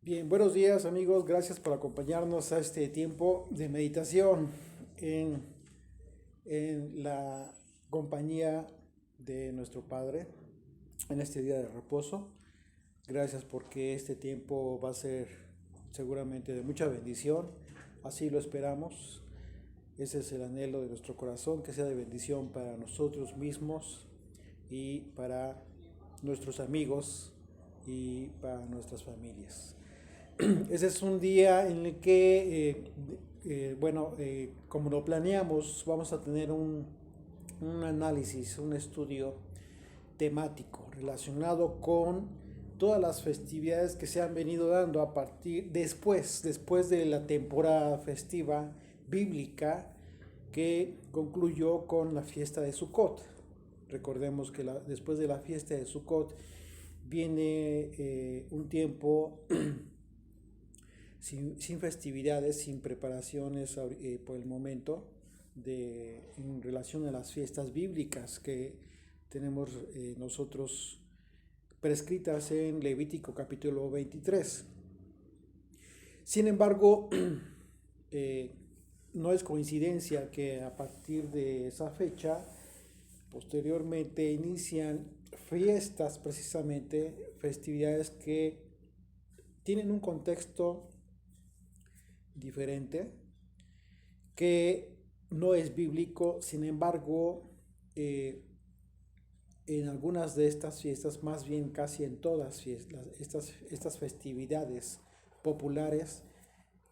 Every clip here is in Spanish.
Bien, buenos días amigos, gracias por acompañarnos a este tiempo de meditación en, en la compañía de nuestro Padre en este día de reposo. Gracias porque este tiempo va a ser seguramente de mucha bendición, así lo esperamos. Ese es el anhelo de nuestro corazón, que sea de bendición para nosotros mismos y para nuestros amigos y para nuestras familias. Ese es un día en el que, como lo planeamos, vamos a tener un análisis, un estudio temático relacionado con todas las festividades que se han venido dando a partir después de la temporada festiva bíblica que concluyó con la fiesta de Sukkot. Recordemos que después de la fiesta de Sukkot viene un tiempo sin festividades, sin preparaciones por el momento en relación a las fiestas bíblicas que tenemos nosotros prescritas en Levítico capítulo 23. Sin embargo, eh, no es coincidencia que a partir de esa fecha, posteriormente inician fiestas, precisamente festividades que tienen un contexto diferente, que no es bíblico. Sin embargo, en algunas de estas fiestas, más bien casi en todas estas festividades populares,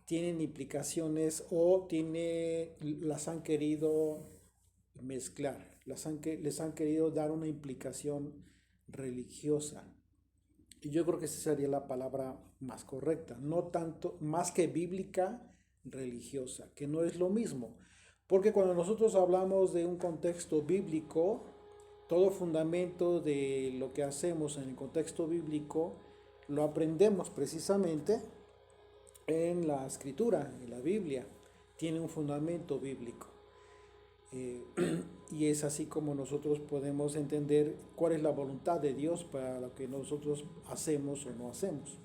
tienen implicaciones o las han querido mezclar, les han querido dar una implicación religiosa. Y yo creo que esa sería la palabra más correcta, no tanto, más que bíblica, religiosa, que no es lo mismo. Porque cuando nosotros hablamos de un contexto bíblico, todo fundamento de lo que hacemos en el contexto bíblico lo aprendemos precisamente en la escritura, en la Biblia. Tiene un fundamento bíblico. Eh, y es así como nosotros podemos entender cuál es la voluntad de Dios para lo que nosotros hacemos o no hacemos.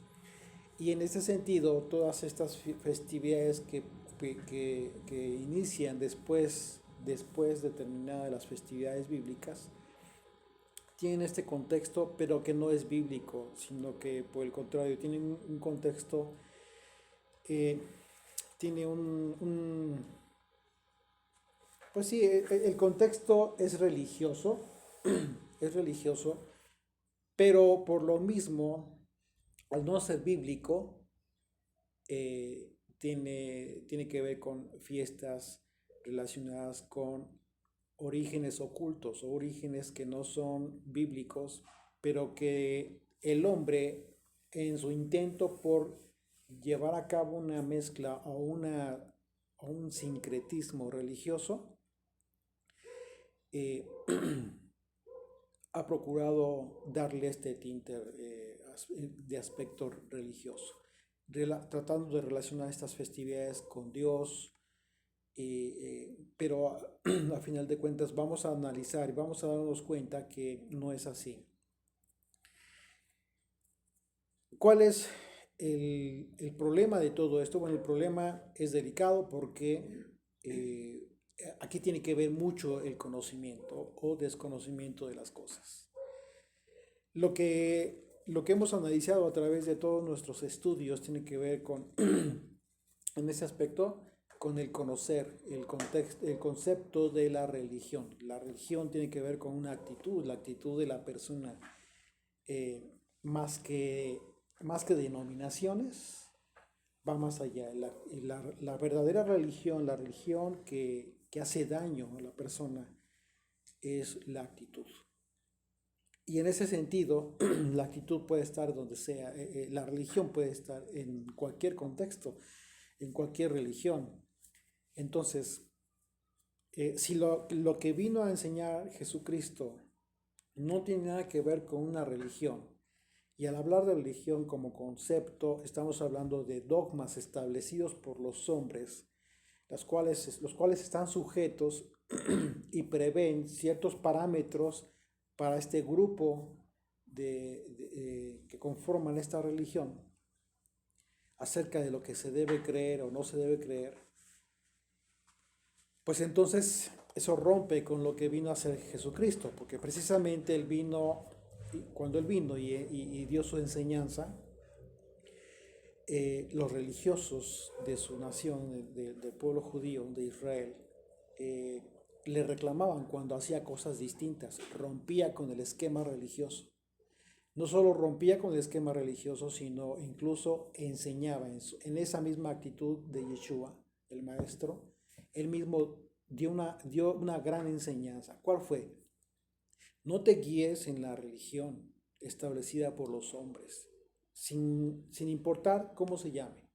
Y en ese sentido, todas estas festividades que inician después de terminadas las festividades bíblicas, tienen este contexto, pero que no es bíblico, sino que por el contrario, tienen un contexto, eh, tiene pues sí, el contexto es religioso, pero por lo mismo, al no ser bíblico, tiene que ver con fiestas relacionadas con orígenes ocultos o orígenes que no son bíblicos, pero que el hombre en su intento por llevar a cabo una mezcla o un sincretismo religioso, eh, ha procurado darle este tinte de aspecto religioso, tratando de relacionar estas festividades con Dios, pero a final de cuentas vamos a analizar y vamos a darnos cuenta que no es así. ¿Cuál es el problema de todo esto? Bueno, el problema es delicado porque eh, aquí tiene que ver mucho el conocimiento o desconocimiento de las cosas. Lo que hemos analizado a través de todos nuestros estudios tiene que ver con, en ese aspecto, con el conocer el contexto, el concepto de la religión. La religión tiene que ver con una actitud, la actitud de la persona, eh, más que, más que denominaciones, va más allá. La verdadera religión, la religión que hace daño a la persona, es la actitud. Y en ese sentido, la actitud puede estar donde sea, la religión puede estar en cualquier contexto, en cualquier religión. Entonces, si lo que vino a enseñar Jesucristo no tiene nada que ver con una religión, y al hablar de religión como concepto, estamos hablando de dogmas establecidos por los hombres, los cuales están sujetos y prevén ciertos parámetros para este grupo que conforman esta religión. acerca de lo que se debe creer o no se debe creer, pues entonces eso rompe con lo que vino a hacer Jesucristo, porque precisamente Él vino, cuando Él vino y dio su enseñanza, los religiosos de su nación, del pueblo judío de Israel, eh, le reclamaban cuando hacía cosas distintas, rompía con el esquema religioso. No solo rompía con el esquema religioso, sino incluso enseñaba en esa misma actitud de Yeshua, el maestro. Él mismo dio una gran enseñanza. ¿Cuál fue? No te guíes en la religión establecida por los hombres, sin importar cómo se llame,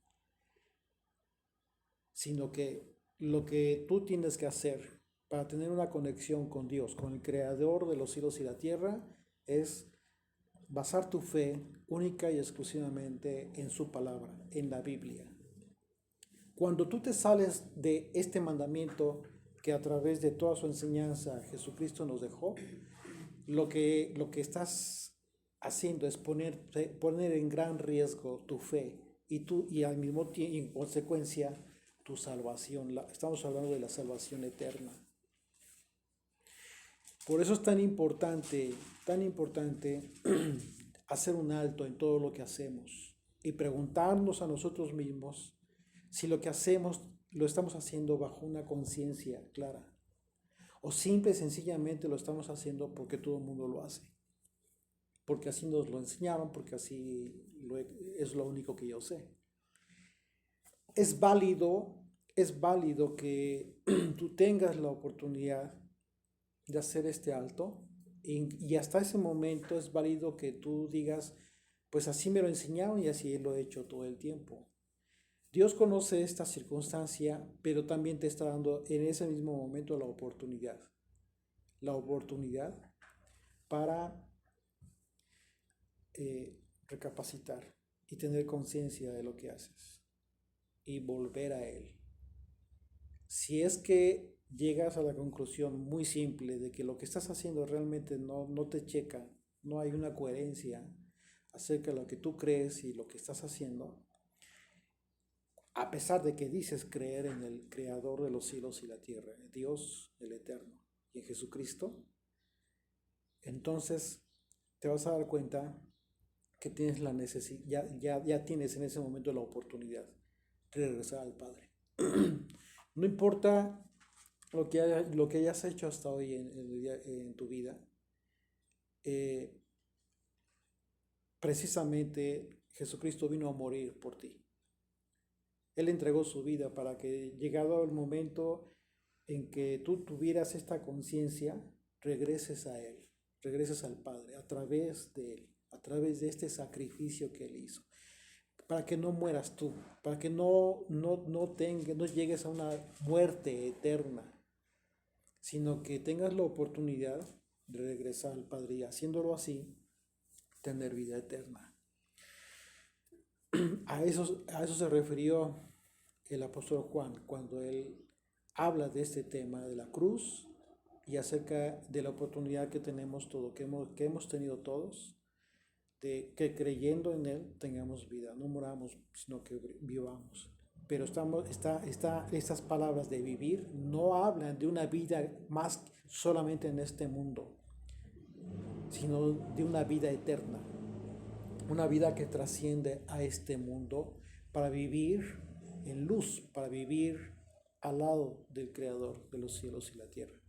sino que lo que tú tienes que hacer para tener una conexión con Dios, con el Creador de los cielos y la tierra, es basar tu fe única y exclusivamente en su palabra, en la Biblia. Cuando tú te sales de este mandamiento que a través de toda su enseñanza Jesucristo nos dejó, lo que estás haciendo es poner en gran riesgo tu fe y al mismo tiempo, en consecuencia, tu salvación. Estamos hablando de la salvación eterna. Por eso es tan importante hacer un alto en todo lo que hacemos y preguntarnos a nosotros mismos si lo que hacemos lo estamos haciendo bajo una conciencia clara o simple y sencillamente lo estamos haciendo porque todo el mundo lo hace, porque así nos lo enseñaron, porque es lo único que yo sé. Es válido que tú tengas la oportunidad de hacer este alto y hasta ese momento es válido que tú digas, pues así me lo enseñaron y así lo he hecho todo el tiempo. Dios conoce esta circunstancia, pero también te está dando en ese mismo momento la oportunidad para recapacitar y tener conciencia de lo que haces y volver a Él. Si es que llegas a la conclusión muy simple de que lo que estás haciendo realmente no te checa, no hay una coherencia acerca de lo que tú crees y lo que estás haciendo, a pesar de que dices creer en el Creador de los cielos y la tierra, en Dios el Eterno y en Jesucristo, entonces te vas a dar cuenta que tienes la necesidad, ya tienes en ese momento la oportunidad de regresar al Padre. No importa lo que hayas hecho hasta hoy en tu vida, eh, precisamente Jesucristo vino a morir por ti. Él entregó su vida para que, llegado el momento en que tú tuvieras esta conciencia, regreses a Él, regreses al Padre, a través de Él, a través de este sacrificio que Él hizo, para que no mueras tú, para que no llegues a una muerte eterna, sino que tengas la oportunidad de regresar al Padre y haciéndolo así, tener vida eterna. A eso se refirió el apóstol Juan cuando él habla de este tema de la cruz y acerca de la oportunidad que tenemos todos, que hemos tenido todos, de que creyendo en Él tengamos vida, no moramos, sino que vivamos. Pero estas palabras de vivir no hablan de una vida más solamente en este mundo, sino de una vida eterna, una vida que trasciende a este mundo para vivir en luz, para vivir al lado del Creador de los cielos y la tierra.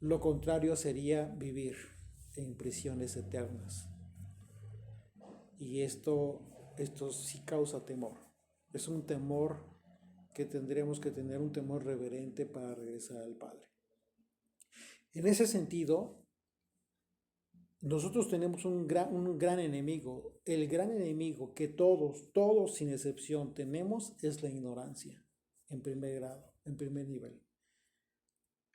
Lo contrario sería vivir en prisiones eternas. Y esto sí causa temor. Es un temor que tendremos que tener, un temor reverente para regresar al Padre. En ese sentido, nosotros tenemos un gran enemigo. El gran enemigo que todos sin excepción tenemos es la ignorancia, en primer grado, en primer nivel.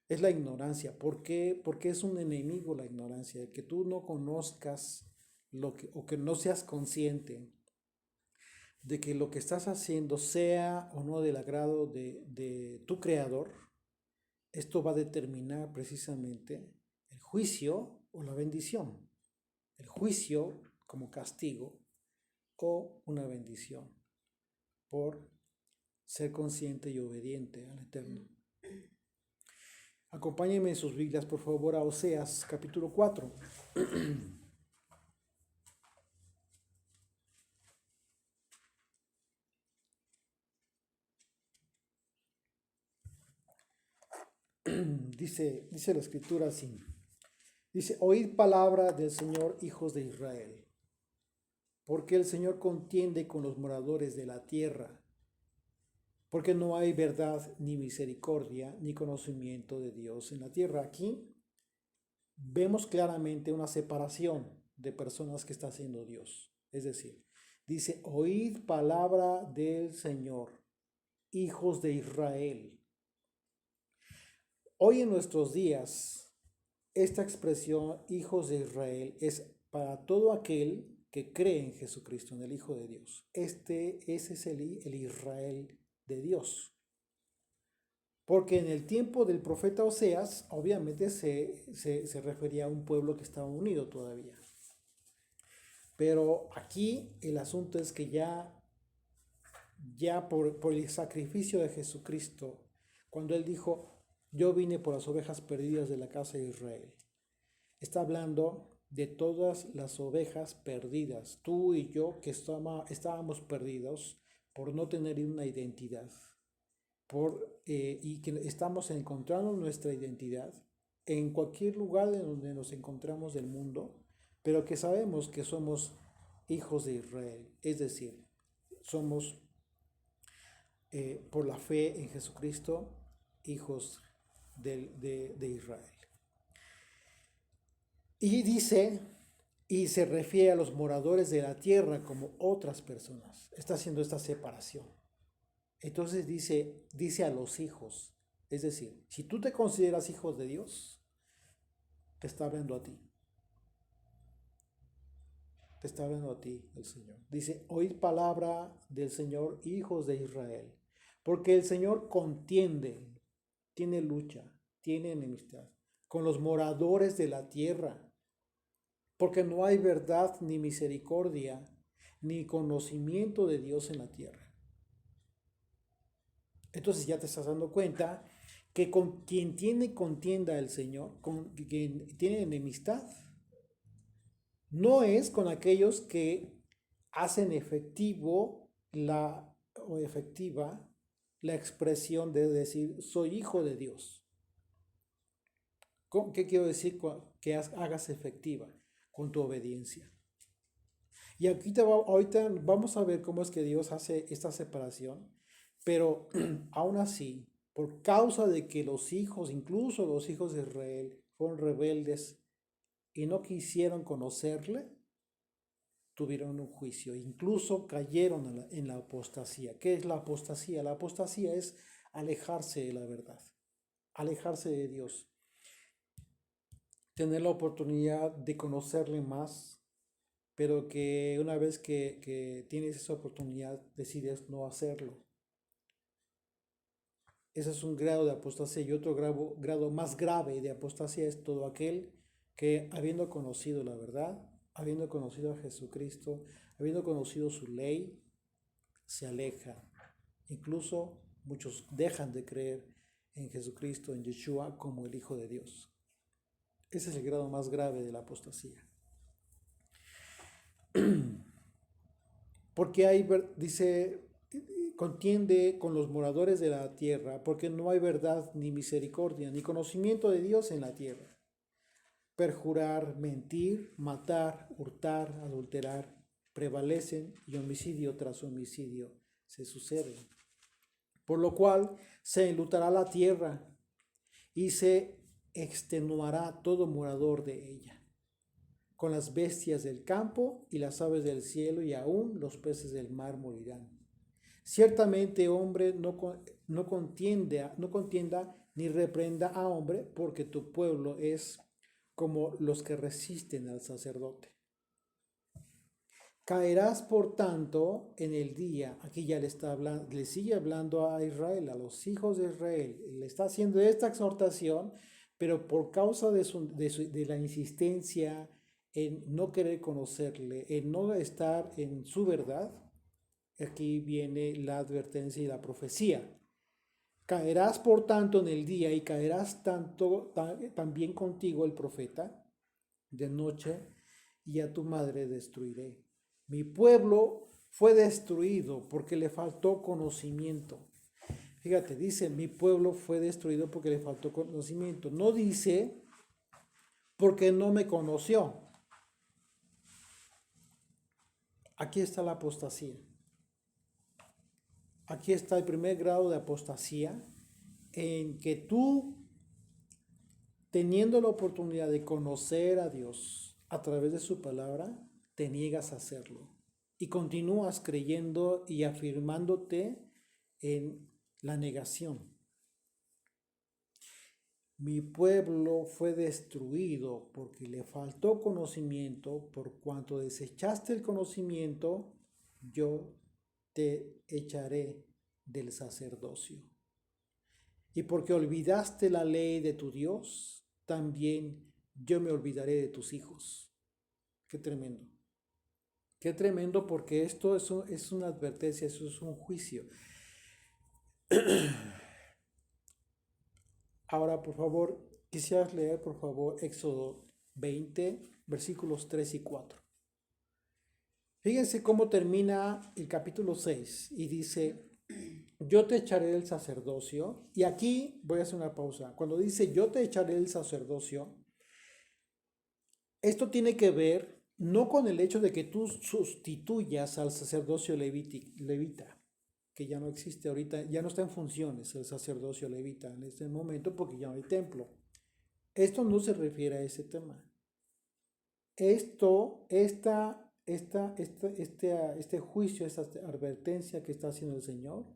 Es la ignorancia. ¿Por qué? Porque es un enemigo la ignorancia, que tú no conozcas o que no seas consciente de que lo que estás haciendo sea o no del agrado de tu creador. Esto va a determinar precisamente el juicio o la bendición. El juicio como castigo o una bendición por ser consciente y obediente al Eterno. Acompáñenme en sus Biblias, por favor, a Oseas, capítulo 4. Dice la escritura así. Dice, oíd palabra del Señor, hijos de Israel, porque el Señor contiende con los moradores de la tierra, porque no hay verdad ni misericordia ni conocimiento de Dios en la tierra. Aquí vemos claramente una separación de personas que está haciendo Dios. Es decir, dice, oíd palabra del Señor, hijos de Israel. Hoy en nuestros días, esta expresión, hijos de Israel, es para todo aquel que cree en Jesucristo, en el Hijo de Dios. Ese es el Israel de Dios. Porque en el tiempo del profeta Oseas, obviamente se refería a un pueblo que estaba unido todavía. Pero aquí el asunto es que ya por el sacrificio de Jesucristo, cuando Él dijo, yo vine por las ovejas perdidas de la casa de Israel, está hablando de todas las ovejas perdidas, tú y yo que estábamos perdidos por no tener una identidad, y que estamos encontrando nuestra identidad en cualquier lugar en donde nos encontramos del mundo, pero que sabemos que somos hijos de Israel, es decir, somos por la fe en Jesucristo hijos de Israel. Y dice, y se refiere a los moradores de la tierra como otras personas. Está haciendo esta separación. Entonces dice a los hijos. Es decir, si tú te consideras hijo de Dios, te está hablando a ti. Te está hablando a ti el Señor. Dice, oíd palabra del Señor, hijos de Israel. Porque el Señor contiende, tiene lucha, tiene enemistad con los moradores de la tierra. Porque no hay verdad ni misericordia ni conocimiento de Dios en la tierra. Entonces ya te estás dando cuenta que con quien tiene contienda el Señor, con quien tiene enemistad, no es con aquellos que hacen efectiva la expresión de decir soy hijo de Dios. ¿Qué quiero decir? Que hagas efectiva con tu obediencia. Y ahorita vamos a ver cómo es que Dios hace esta separación, pero aún así, por causa de que los hijos, incluso los hijos de Israel, fueron rebeldes y no quisieron conocerle, tuvieron un juicio, incluso cayeron en la apostasía. ¿Qué es la apostasía? La apostasía es alejarse de la verdad, alejarse de Dios, tener la oportunidad de conocerle más, pero que una vez que tienes esa oportunidad decides no hacerlo. Ese es un grado de apostasía, y otro grado más grave de apostasía es todo aquel que, habiendo conocido la verdad, habiendo conocido a Jesucristo, habiendo conocido su ley, se aleja. Incluso muchos dejan de creer en Jesucristo, en Yeshua, como el Hijo de Dios. Ese es el grado más grave de la apostasía. Porque dice, contiende con los moradores de la tierra, porque no hay verdad ni misericordia, ni conocimiento de Dios en la tierra. Perjurar, mentir, matar, hurtar, adulterar, prevalecen y homicidio tras homicidio se suceden. Por lo cual se enlutará la tierra y se extenuará todo morador de ella, con las bestias del campo y las aves del cielo, y aún los peces del mar morirán. Ciertamente hombre no contienda ni reprenda a hombre, porque tu pueblo es como los que resisten al sacerdote. Caerás por tanto en el día, aquí ya le sigue hablando a Israel, a los hijos de Israel, le está haciendo esta exhortación, pero por causa de la insistencia en no querer conocerle, en no estar en su verdad, aquí viene la advertencia y la profecía. Caerás por tanto en el día y caerás también contigo el profeta de noche, y a tu madre destruiré. Mi pueblo fue destruido porque le faltó conocimiento. Fíjate, dice, mi pueblo fue destruido porque le faltó conocimiento. No dice porque no me conoció. Aquí está la apostasía. Aquí está el primer grado de apostasía, en que tú, teniendo la oportunidad de conocer a Dios a través de su palabra, te niegas a hacerlo y continúas creyendo y afirmándote en la negación. Mi pueblo fue destruido porque le faltó conocimiento, por cuanto desechaste el conocimiento, yo te echaré del sacerdocio. Y porque olvidaste la ley de tu Dios, también yo me olvidaré de tus hijos. Qué tremendo. Qué tremendo, porque esto es una advertencia, eso es un juicio. Ahora, por favor, quisieras leer, por favor, Éxodo 20, versículos 3 y 4. Fíjense cómo termina el capítulo 6 y dice, yo te echaré del sacerdocio. Y aquí voy a hacer una pausa. Cuando dice yo te echaré del sacerdocio, esto tiene que ver no con el hecho de que tú sustituyas al sacerdocio levita, que ya no existe ahorita, ya no está en funciones el sacerdocio levita en este momento porque ya no hay templo. Esto no se refiere a ese tema. Este juicio, esta advertencia que está haciendo el Señor,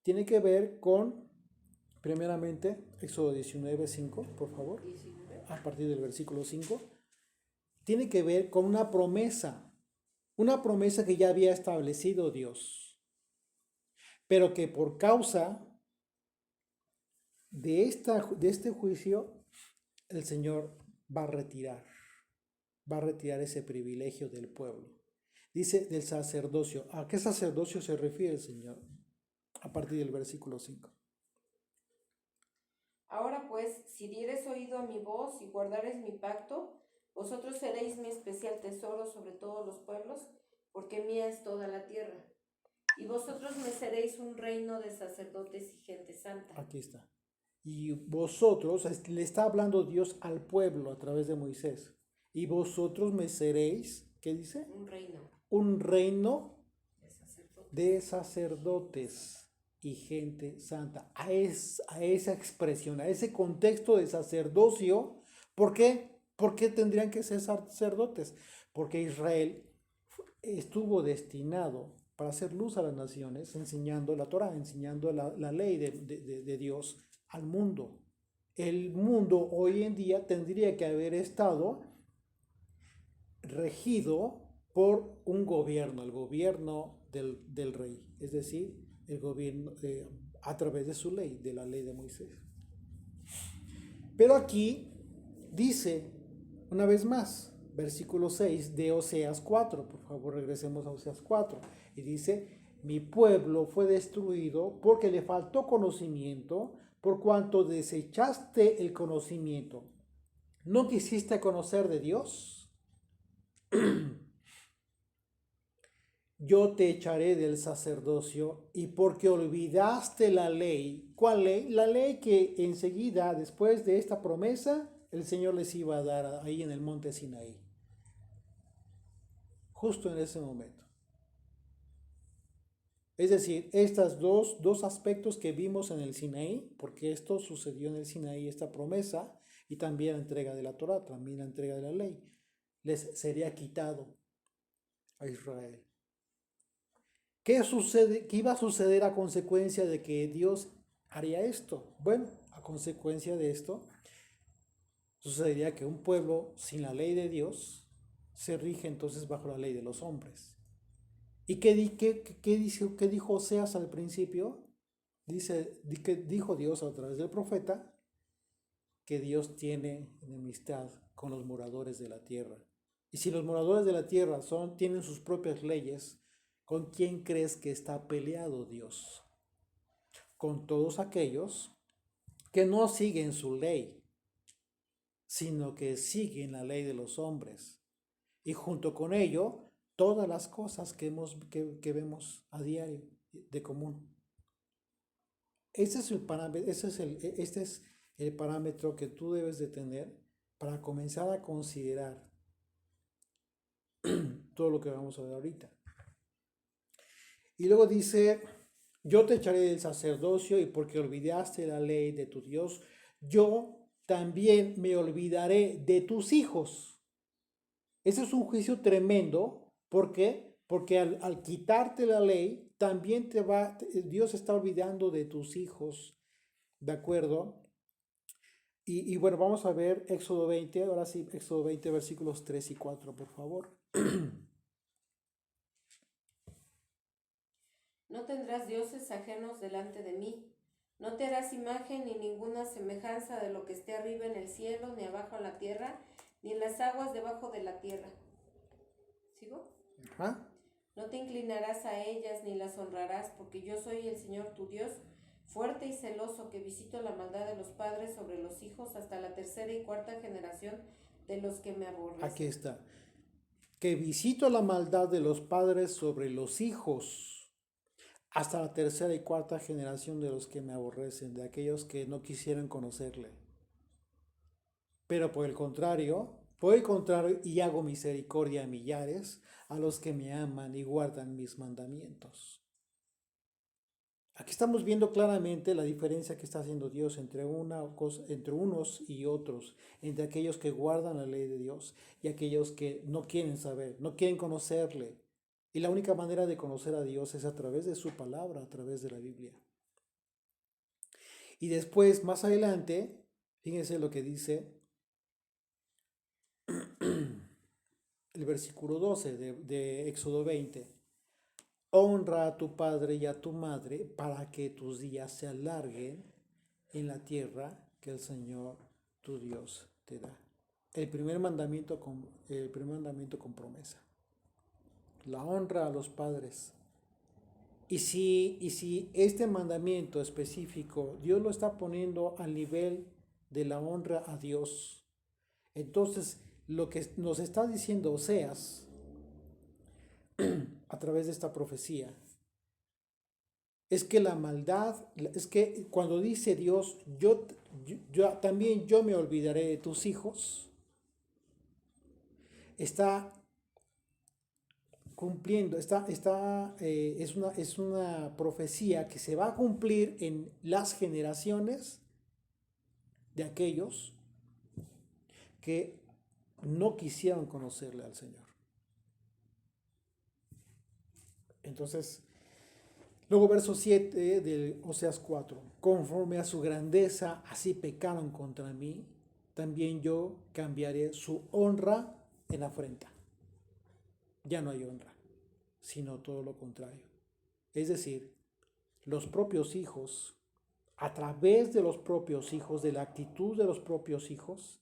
tiene que ver con, primeramente, Éxodo 19:5, por favor, 19. A partir del versículo 5, tiene que ver con una promesa que ya había establecido Dios, pero que por causa de este juicio, el Señor va a retirar ese privilegio del pueblo. Dice del sacerdocio. ¿A qué sacerdocio se refiere el Señor? A partir del versículo 5. Ahora pues, si dieres oído a mi voz y guardares mi pacto, vosotros seréis mi especial tesoro sobre todos los pueblos, porque mía es toda la tierra. Y vosotros me seréis un reino de sacerdotes y gente santa. Aquí está. Y vosotros, le está hablando Dios al pueblo a través de Moisés. Y vosotros me seréis, ¿qué dice? Un reino. Un reino de sacerdotes y gente santa. A esa expresión, a ese contexto de sacerdocio. ¿Por qué? ¿Por qué tendrían que ser sacerdotes? Porque Israel estuvo destinado para hacer luz a las naciones, enseñando la Torah, enseñando la ley de Dios al mundo. El mundo hoy en día tendría que haber estado regido por un gobierno, el gobierno del rey, es decir, el gobierno a través de su ley, de la ley de Moisés. Pero aquí dice, una vez más, versículo 6 de Oseas 4, por favor regresemos a Oseas 4, y dice, mi pueblo fue destruido porque le faltó conocimiento, por cuanto desechaste el conocimiento. ¿No quisiste conocer de Dios? Yo te echaré del sacerdocio, y porque olvidaste la ley. ¿Cuál ley? La ley que enseguida, después de esta promesa, el Señor les iba a dar ahí en el monte Sinaí. Justo en ese momento. Es decir, estos dos aspectos que vimos en el Sinaí, porque esto sucedió en el Sinaí, esta promesa, y también la entrega de la Torá, también la entrega de la ley, les sería quitado a Israel. ¿Qué sucede? ¿Qué iba a suceder a consecuencia de que Dios haría esto? Bueno, a consecuencia de esto, sucedería que un pueblo sin la ley de Dios se rige entonces bajo la ley de los hombres. ¿Y qué dijo Oseas al principio? Dice que dijo Dios a través del profeta que Dios tiene enemistad con los moradores de la tierra. Y si los moradores de la tierra tienen sus propias leyes, ¿con quién crees que está peleado Dios? Con todos aquellos que no siguen su ley, sino que siguen la ley de los hombres. Y junto con ello, todas las cosas que vemos a diario de común. Este es el parámetro que tú debes de tener para comenzar a considerar todo lo que vamos a ver ahorita. Y luego dice, yo te echaré del sacerdocio y porque olvidaste la ley de tu Dios, yo también me olvidaré de tus hijos. Ese es un juicio tremendo. ¿Por qué? Porque al quitarte la ley, también Dios está olvidando de tus hijos. ¿De acuerdo? Y bueno, vamos a ver Éxodo 20, ahora sí, Éxodo 20, versículos 3 y 4, por favor. No tendrás dioses ajenos delante de mí. No te harás imagen ni ninguna semejanza de lo que esté arriba en el cielo, ni abajo en la tierra, ni en las aguas debajo de la tierra. ¿Sigo? Ajá. No te inclinarás a ellas ni las honrarás, porque yo soy el Señor tu Dios, fuerte y celoso, que visito la maldad de los padres sobre los hijos hasta la tercera y cuarta generación de los que me aborrecen. Aquí está. Que visito la maldad de los padres sobre los hijos hasta la tercera y cuarta generación de los que me aborrecen, de aquellos que no quisieran conocerle. Pero por el contrario, y hago misericordia a millares, a los que me aman y guardan mis mandamientos. Aquí estamos viendo claramente la diferencia que está haciendo Dios entre unos y otros, entre aquellos que guardan la ley de Dios y aquellos que no quieren saber, no quieren conocerle. Y la única manera de conocer a Dios es a través de su palabra, a través de la Biblia. Y después, más adelante, fíjense lo que dice el versículo 12 de Éxodo 20. Honra a tu padre y a tu madre para que tus días se alarguen en la tierra que el Señor tu Dios te da. El primer mandamiento con promesa. La honra a los padres. Y si este mandamiento específico Dios lo está poniendo al nivel de la honra a Dios, entonces lo que nos está diciendo Oseas a través de esta profecía es que la maldad, es que cuando dice Dios, también yo me olvidaré de tus hijos, está cumpliendo, es una profecía que se va a cumplir en las generaciones de aquellos que no quisieron conocerle al Señor. Entonces, luego verso 7 de Oseas 4, conforme a su grandeza, así pecaron contra mí, también yo cambiaré su honra en afrenta. Ya no hay honra, sino todo lo contrario. Es decir, los propios hijos, a través de los propios hijos, de la actitud de los propios hijos,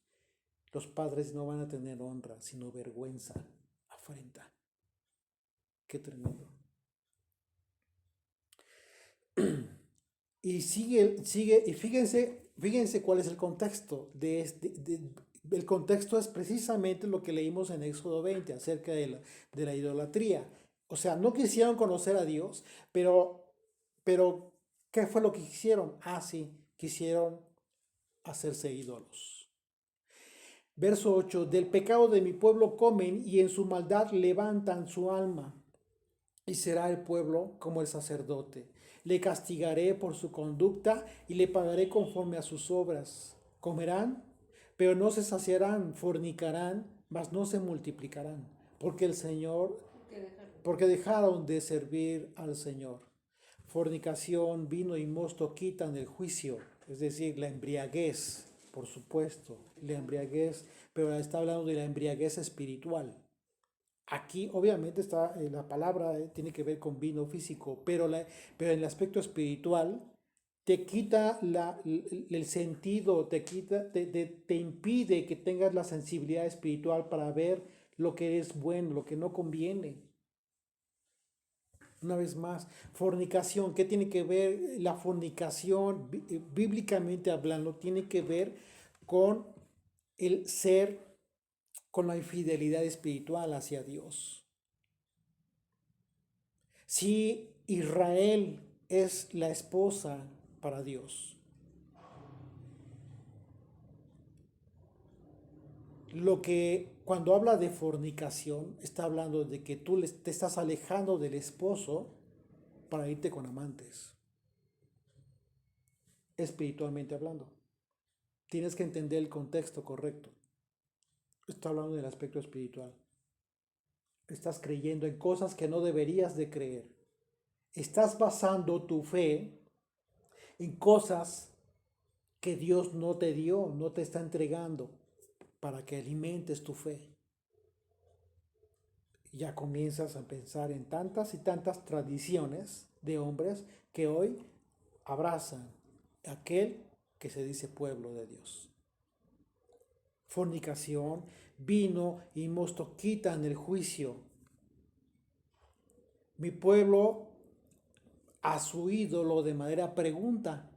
los padres no van a tener honra, sino vergüenza, afrenta. Qué tremendo. Y y fíjense cuál es el contexto el contexto es precisamente lo que leímos en Éxodo 20 acerca de la idolatría. O sea, no quisieron conocer a Dios, pero ¿qué fue lo que quisieron? Sí, quisieron hacerse ídolos. Verso 8, del pecado de mi pueblo comen y en su maldad levantan su alma. Y será el pueblo como el sacerdote. Le castigaré por su conducta y le pagaré conforme a sus obras. Comerán, pero no se saciarán, fornicarán, mas no se multiplicarán, porque dejaron de servir al Señor. Fornicación, vino y mosto quitan el juicio, es decir, la embriaguez, por supuesto, la embriaguez, pero está hablando de la embriaguez espiritual. Aquí obviamente está la palabra tiene que ver con vino físico, pero en el aspecto espiritual te quita el sentido, te impide que tengas la sensibilidad espiritual para ver lo que es bueno, lo que no conviene. Una vez más, fornicación, ¿qué tiene que ver la fornicación? Bíblicamente hablando, tiene que ver con el ser, con la infidelidad espiritual hacia Dios. Si Israel es la esposa para Dios, lo que cuando habla de fornicación está hablando de que tú te estás alejando del esposo para irte con amantes, espiritualmente hablando. Tienes que entender el contexto correcto. Está hablando del aspecto espiritual. Estás creyendo en cosas que no deberías de creer. Estás basando tu fe en cosas que Dios no te dio, no te está entregando para que alimentes tu fe. Ya comienzas a pensar en tantas y tantas tradiciones de hombres que hoy abrazan aquel que se dice pueblo de Dios. Fornicación, vino y mosto quitan el juicio. Mi pueblo a su ídolo de madera pregunta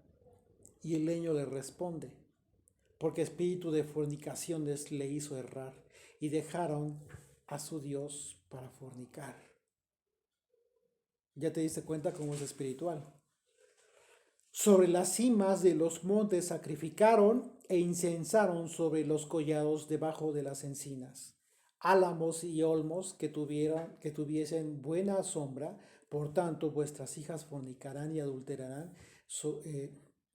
y el leño le responde, porque espíritu de fornicación le hizo errar y dejaron a su Dios para fornicar. Ya te diste cuenta cómo es espiritual. Sobre las cimas de los montes sacrificaron e incensaron sobre los collados debajo de las encinas. Álamos y olmos que tuviesen buena sombra, por tanto vuestras hijas fornicarán y adulterarán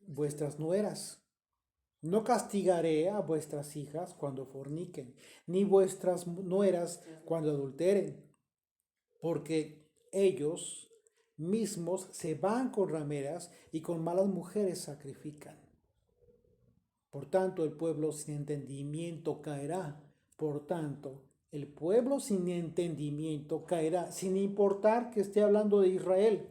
vuestras nueras. No castigaré a vuestras hijas cuando forniquen, ni vuestras nueras cuando adulteren, porque ellos mismos se van con rameras y con malas mujeres sacrifican. Por tanto, el pueblo sin entendimiento caerá. Por tanto, el pueblo sin entendimiento caerá, sin importar que esté hablando de Israel.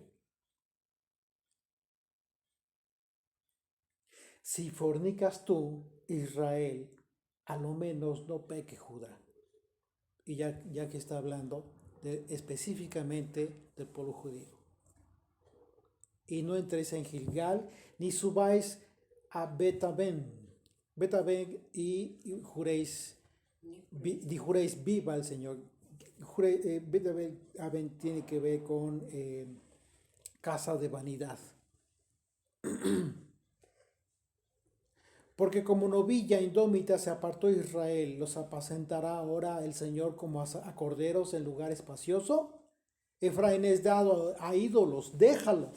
Si fornicas tú, Israel, a lo menos no peque Judá. Y ya que está hablando específicamente del pueblo judío. Y no entréis en Gilgal, ni subáis a Betaben y juréis viva el Señor. Betaben tiene que ver con casa de vanidad. Porque como novilla indómita se apartó Israel, ¿los apacentará ahora el Señor como a corderos en lugar espacioso? Efraín es dado a ídolos, déjalo.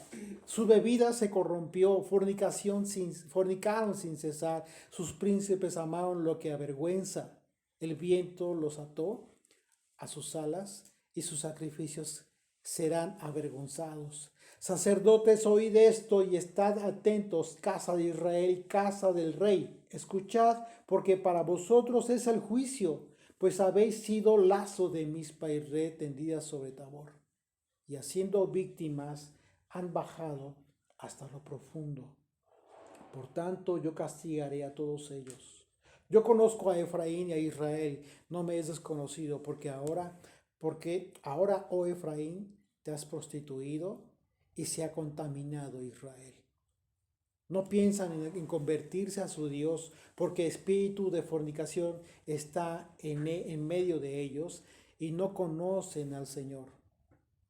Su bebida se corrompió, fornicaron sin cesar. Sus príncipes amaron lo que avergüenza. El viento los ató a sus alas y sus sacrificios serán avergonzados. Sacerdotes, oíd esto y estad atentos, casa de Israel, casa del rey. Escuchad, porque para vosotros es el juicio, pues habéis sido lazo de mispa y red tendida sobre Tabor. Y haciendo víctimas han bajado hasta lo profundo. Por tanto, yo castigaré a todos ellos. Yo conozco a Efraín y a Israel, no me es desconocido, porque ahora, oh Efraín, te has prostituido y se ha contaminado Israel. No piensan en convertirse a su Dios, porque espíritu de fornicación está en medio de ellos y no conocen al Señor.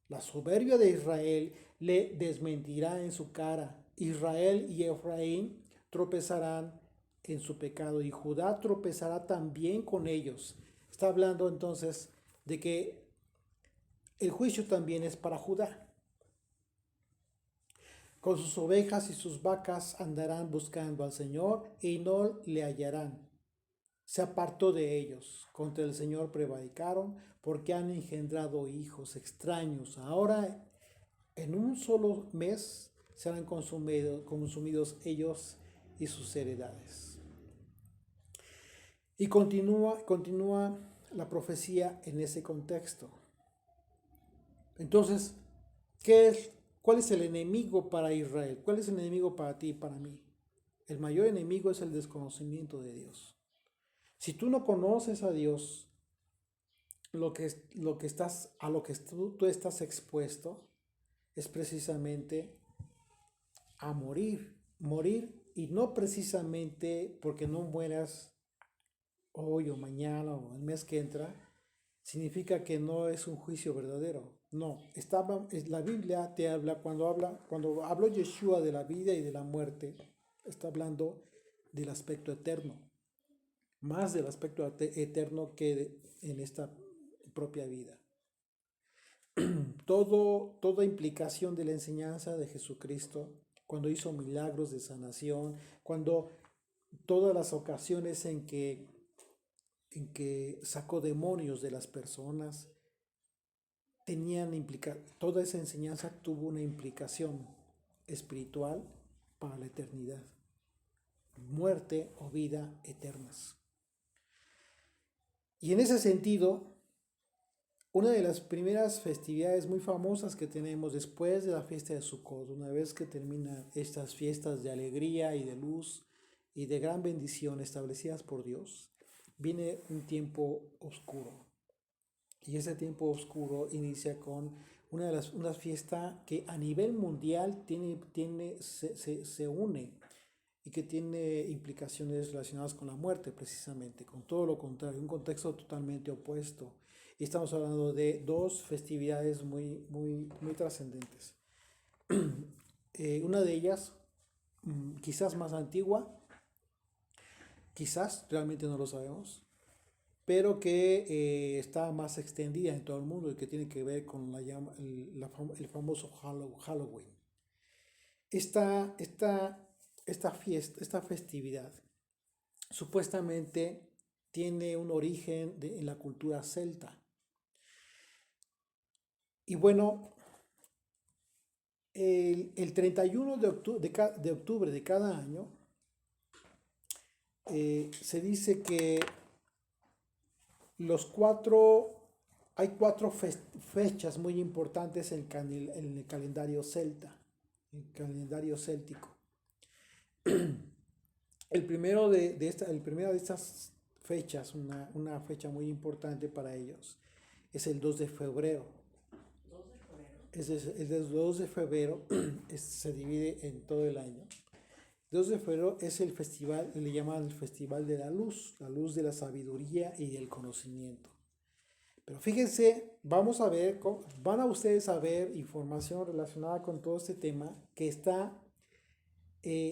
La soberbia de Israel le desmentirá en su cara. Israel y Efraín tropezarán en su pecado y Judá tropezará también con ellos. Está hablando entonces de que el juicio también es para Judá. Con sus ovejas y sus vacas andarán buscando al Señor y no le hallarán. Se apartó de ellos. Contra el Señor prevaricaron porque han engendrado hijos extraños. Ahora, en un solo mes, serán consumidos ellos y sus heredades. Y continúa la profecía en ese contexto. Entonces, ¿qué es ¿Cuál es el enemigo para Israel? ¿Cuál es el enemigo para ti y para mí? El mayor enemigo es el desconocimiento de Dios. Si tú no conoces a Dios, a lo que tú estás expuesto es precisamente a morir. Morir, y no precisamente porque no mueras hoy o mañana o el mes que entra, significa que no es un juicio verdadero. No, la Biblia te cuando habló Yeshua de la vida y de la muerte, está hablando del aspecto eterno, más del aspecto eterno que en esta propia vida. Toda implicación de la enseñanza de Jesucristo, cuando hizo milagros de sanación, cuando todas las ocasiones en que sacó demonios de las personas, toda esa enseñanza tuvo una implicación espiritual para la eternidad, muerte o vida eternas. Y en ese sentido, una de las primeras festividades muy famosas que tenemos después de la fiesta de Sukkot, una vez que terminan estas fiestas de alegría y de luz y de gran bendición establecidas por Dios, viene un tiempo oscuro. Y ese tiempo oscuro inicia con una fiesta que a nivel mundial se une y que tiene implicaciones relacionadas con la muerte, precisamente, con todo lo contrario, un contexto totalmente opuesto. Y estamos hablando de dos festividades muy, muy, muy trascendentes. Una de ellas, quizás más antigua, quizás, realmente no lo sabemos, pero que está más extendida en todo el mundo y que tiene que ver con el famoso Halloween. Esta fiesta, esta festividad, supuestamente tiene un origen en la cultura celta. Y bueno, el 31 de octubre de cada año, se dice que hay cuatro fechas muy importantes en el calendario celta, el calendario céltico. El primero de estas fechas, una fecha muy importante para ellos, es el 2 de febrero. El 2 de febrero se divide en todo el año. El 2 de febrero es el festival, le llaman el Festival de la luz de la sabiduría y del conocimiento. Pero fíjense, van a ustedes a ver información relacionada con todo este tema que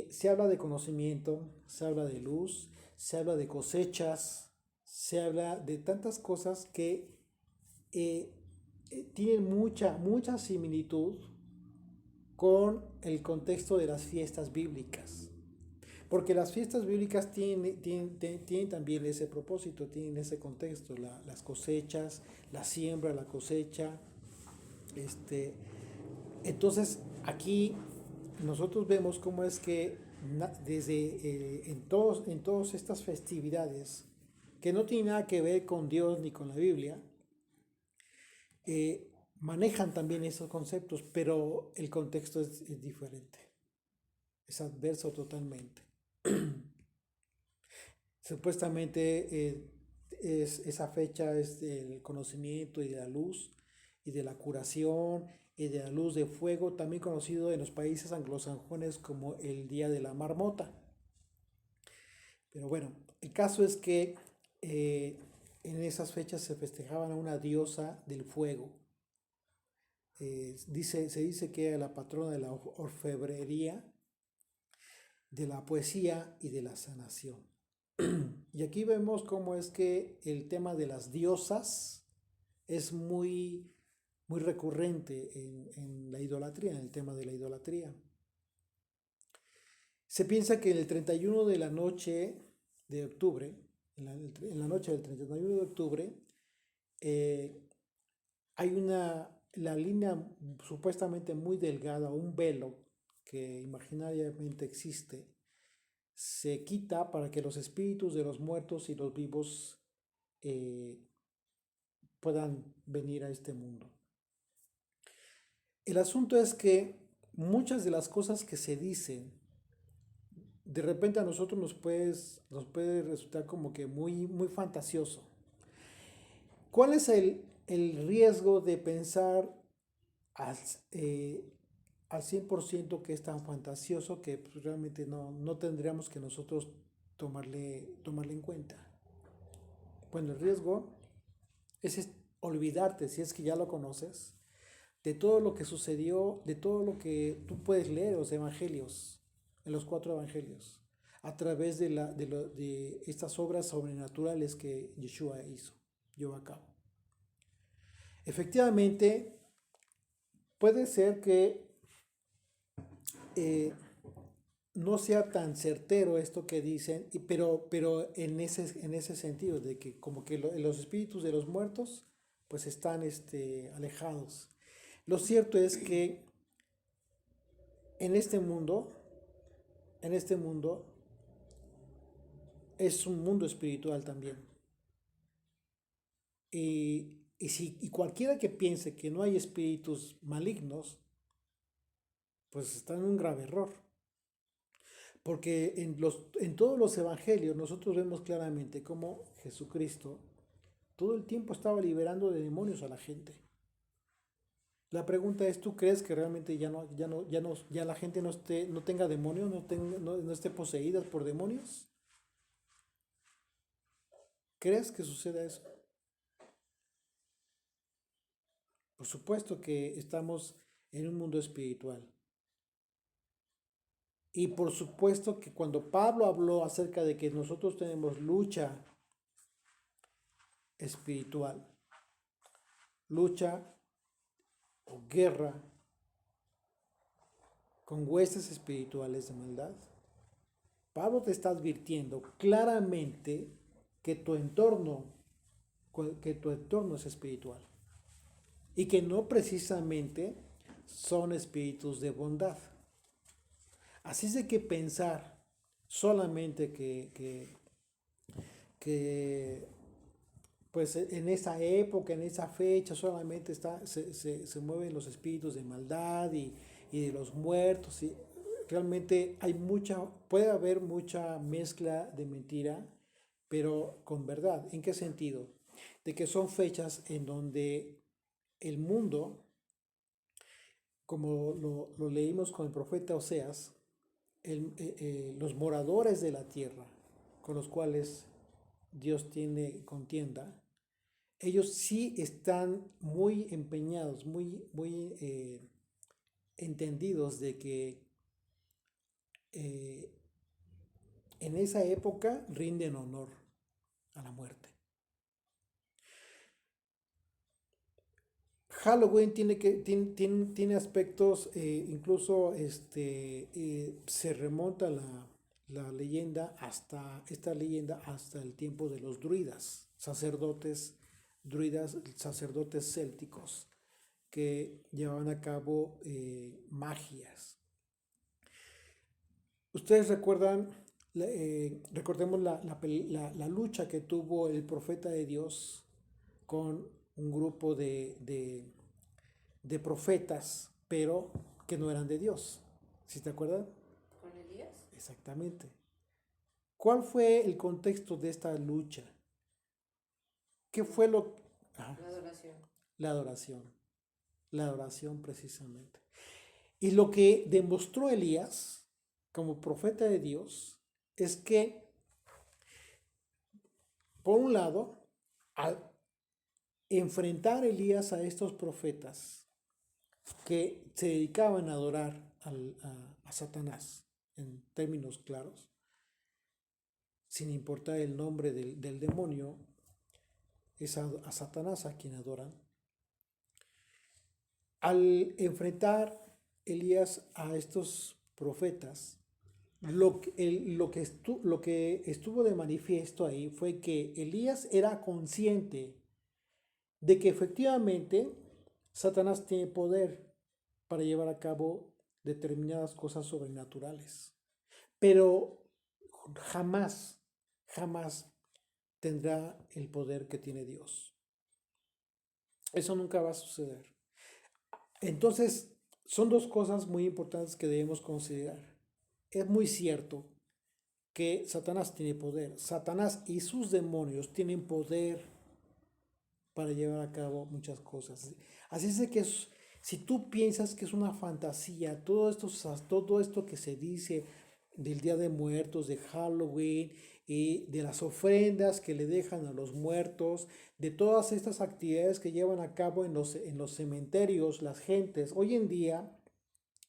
se habla de conocimiento, se habla de luz, se habla de cosechas, se habla de tantas cosas que tienen mucha similitud con el contexto de las fiestas bíblicas. Porque las fiestas bíblicas tienen también ese propósito, tienen ese contexto, las cosechas, la siembra, la cosecha. Entonces, aquí nosotros vemos cómo es que en todas estas festividades, que no tienen nada que ver con Dios ni con la Biblia, manejan también esos conceptos, pero el contexto es diferente, es adverso totalmente. Supuestamente esa fecha es del conocimiento y de la luz y de la curación y de la luz de fuego, también conocido en los países anglosajones como el Día de la Marmota. Pero bueno, el caso es que en esas fechas se festejaban a una diosa del fuego. Se dice que era la patrona de la orfebrería, de la poesía y de la sanación. Y aquí vemos cómo es que el tema de las diosas es muy, muy recurrente en la idolatría, en el tema de la idolatría. Se piensa que en el 31 de la noche de octubre, en la noche del 31 de octubre, hay la línea supuestamente muy delgada, un velo que imaginariamente existe, se quita para que los espíritus de los muertos y los vivos puedan venir a este mundo. El asunto es que muchas de las cosas que se dicen, de repente a nosotros nos puede resultar como que muy fantasioso. ¿Cuál es el riesgo de pensar al, eh, al 100% que es tan fantasioso que pues, realmente no tendríamos que nosotros tomarle en cuenta? Bueno, el riesgo es olvidarte, si es que ya lo conoces, de todo lo que sucedió, de todo lo que tú puedes leer en los evangelios, en los 4 evangelios, a través de estas obras sobrenaturales que Yeshua llevó a cabo. Efectivamente, puede ser que eh, no sea tan certero esto que dicen, pero en ese sentido, de que como que los espíritus de los muertos pues están alejados. Lo cierto es que en este mundo, en este mundo, es un mundo espiritual también. Y cualquiera que piense que no hay espíritus malignos, pues está en un grave error. Porque en todos los evangelios nosotros vemos claramente cómo Jesucristo todo el tiempo estaba liberando de demonios a la gente. La pregunta es, ¿tú crees que realmente ya la gente no tenga demonios, no esté poseída por demonios? ¿Crees que suceda eso? Por supuesto que estamos en un mundo espiritual. Y por supuesto que cuando Pablo habló acerca de que nosotros tenemos lucha espiritual, lucha o guerra con huestes espirituales de maldad, Pablo te está advirtiendo claramente que que tu entorno es espiritual y que no precisamente son espíritus de bondad. Así es de que pensar solamente que pues en esa época, en esa fecha, solamente se mueven los espíritus de maldad y de los muertos. Y realmente puede haber mucha mezcla de mentira, pero con verdad. ¿En qué sentido? De que son fechas en donde el mundo, como lo leímos con el profeta Oseas, los moradores de la tierra con los cuales Dios tiene contienda, ellos sí están muy empeñados, muy entendidos de que eh, en esa época rinden honor a la muerte. Halloween tiene aspectos, incluso se remonta la leyenda esta leyenda hasta el tiempo de los druidas, sacerdotes célticos que llevaban a cabo magias. Ustedes recordemos la lucha que tuvo el profeta de Dios con un grupo de profetas, pero que no eran de Dios. ¿Sí te acuerdan? ¿Con Elías? Exactamente. ¿Cuál fue el contexto de esta lucha? ¿Qué fue lo? Ajá, La adoración. la adoración. La adoración precisamente. Y lo que demostró Elías como profeta de Dios es que, por un lado, al enfrentar Elías a estos profetas que se dedicaban a adorar a Satanás, en términos claros, sin importar el nombre del demonio, es a Satanás a quien adoran. Al enfrentar Elías a estos profetas, lo que estuvo de manifiesto ahí fue que Elías era consciente de que efectivamente Satanás tiene poder para llevar a cabo determinadas cosas sobrenaturales, pero jamás tendrá el poder que tiene Dios. Eso nunca va a suceder. Entonces, son dos cosas muy importantes que debemos considerar. Es muy cierto que Satanás tiene poder. Satanás y sus demonios tienen poder para llevar a cabo muchas cosas. Así es de que si tú piensas que es una fantasía, todo esto que se dice del Día de Muertos, de Halloween, y de las ofrendas que le dejan a los muertos, de todas estas actividades que llevan a cabo en los cementerios, las gentes, hoy en día,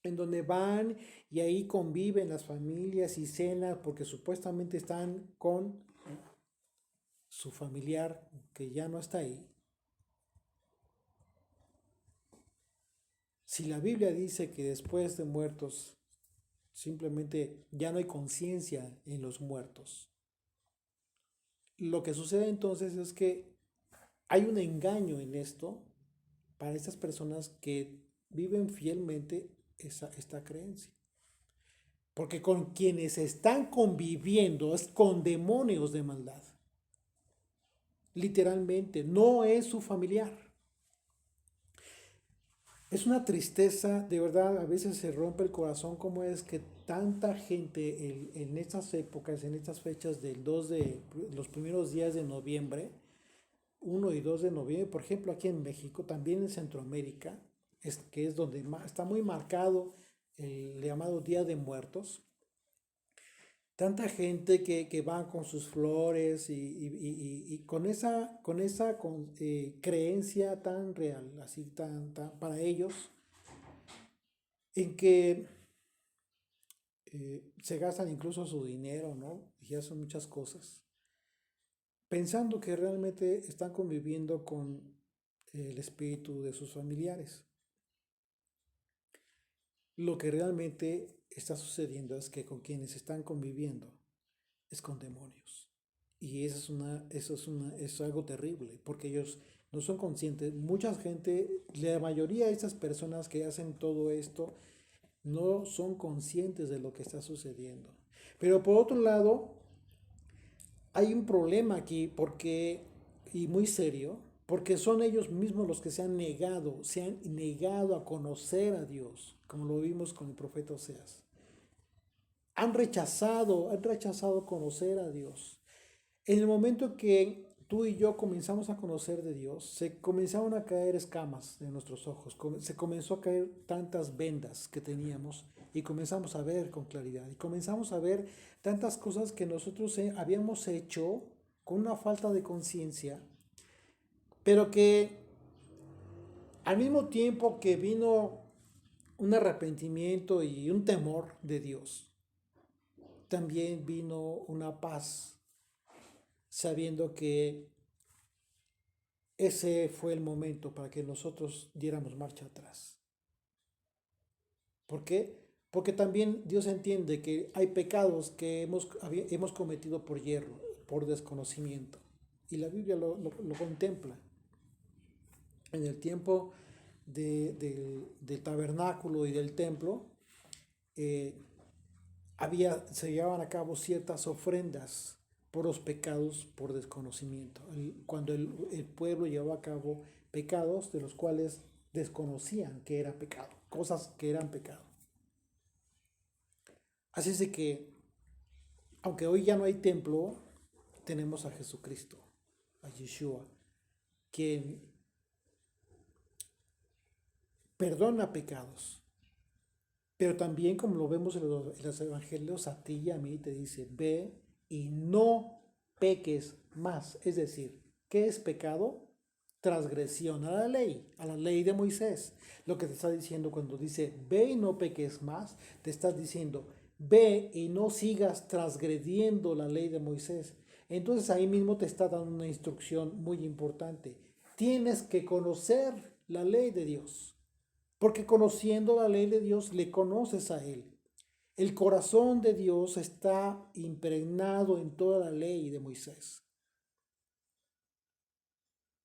en donde van y ahí conviven las familias y cenan porque supuestamente están con su familiar que ya no está ahí. Si la Biblia dice que después de muertos simplemente ya no hay conciencia en los muertos, lo que sucede entonces es que hay un engaño en esto para estas personas que viven fielmente esta creencia. Porque con quienes están conviviendo es con demonios de maldad. Literalmente, no es su familiar. Es una tristeza, de verdad, a veces se rompe el corazón cómo es que tanta gente en estas épocas, en estas fechas los primeros días de noviembre, 1 y 2 de noviembre, por ejemplo, aquí en México, también en Centroamérica, que es donde está muy marcado el llamado Día de Muertos. Tanta gente que va con sus flores y con esa creencia tan real, así tan para ellos, en que se gastan incluso su dinero, ¿no? Y hacen muchas cosas, pensando que realmente están conviviendo con el espíritu de sus familiares. Lo que realmente está sucediendo es que con quienes están conviviendo es con demonios. Y eso es algo terrible, porque ellos no son conscientes. Mucha gente, la mayoría de esas personas que hacen todo esto, no son conscientes de lo que está sucediendo. Pero por otro lado, hay un problema aquí, y muy serio, porque son ellos mismos los que se han negado a conocer a Dios, como lo vimos con el profeta Oseas. Han rechazado conocer a Dios. En el momento que tú y yo comenzamos a conocer de Dios, se comenzaron a caer escamas de nuestros ojos, se comenzó a caer tantas vendas que teníamos y comenzamos a ver con claridad y comenzamos a ver tantas cosas que nosotros habíamos hecho con una falta de conciencia, pero que al mismo tiempo que vino un arrepentimiento y un temor de Dios, también vino una paz, sabiendo que ese fue el momento para que nosotros diéramos marcha atrás. ¿Por qué? Porque también Dios entiende que hay pecados que hemos cometido por hierro, por desconocimiento. Y la Biblia lo contempla. En el tiempo del tabernáculo y del templo, eh, se llevaban a cabo ciertas ofrendas por los pecados por desconocimiento. Cuando el pueblo llevaba a cabo pecados de los cuales desconocían que era pecado, cosas que eran pecado. Así es de que, aunque hoy ya no hay templo, tenemos a Jesucristo, a Yeshua, quien perdona pecados. Pero también, como lo vemos en los evangelios, a ti y a mí te dice, ve y no peques más. Es decir, ¿qué es pecado? Transgresión a la ley de Moisés. Lo que te está diciendo cuando dice, ve y no peques más, te estás diciendo, ve y no sigas transgrediendo la ley de Moisés. Entonces ahí mismo te está dando una instrucción muy importante. Tienes que conocer la ley de Dios. Porque conociendo la ley de Dios, le conoces a Él. El corazón de Dios está impregnado en toda la ley de Moisés.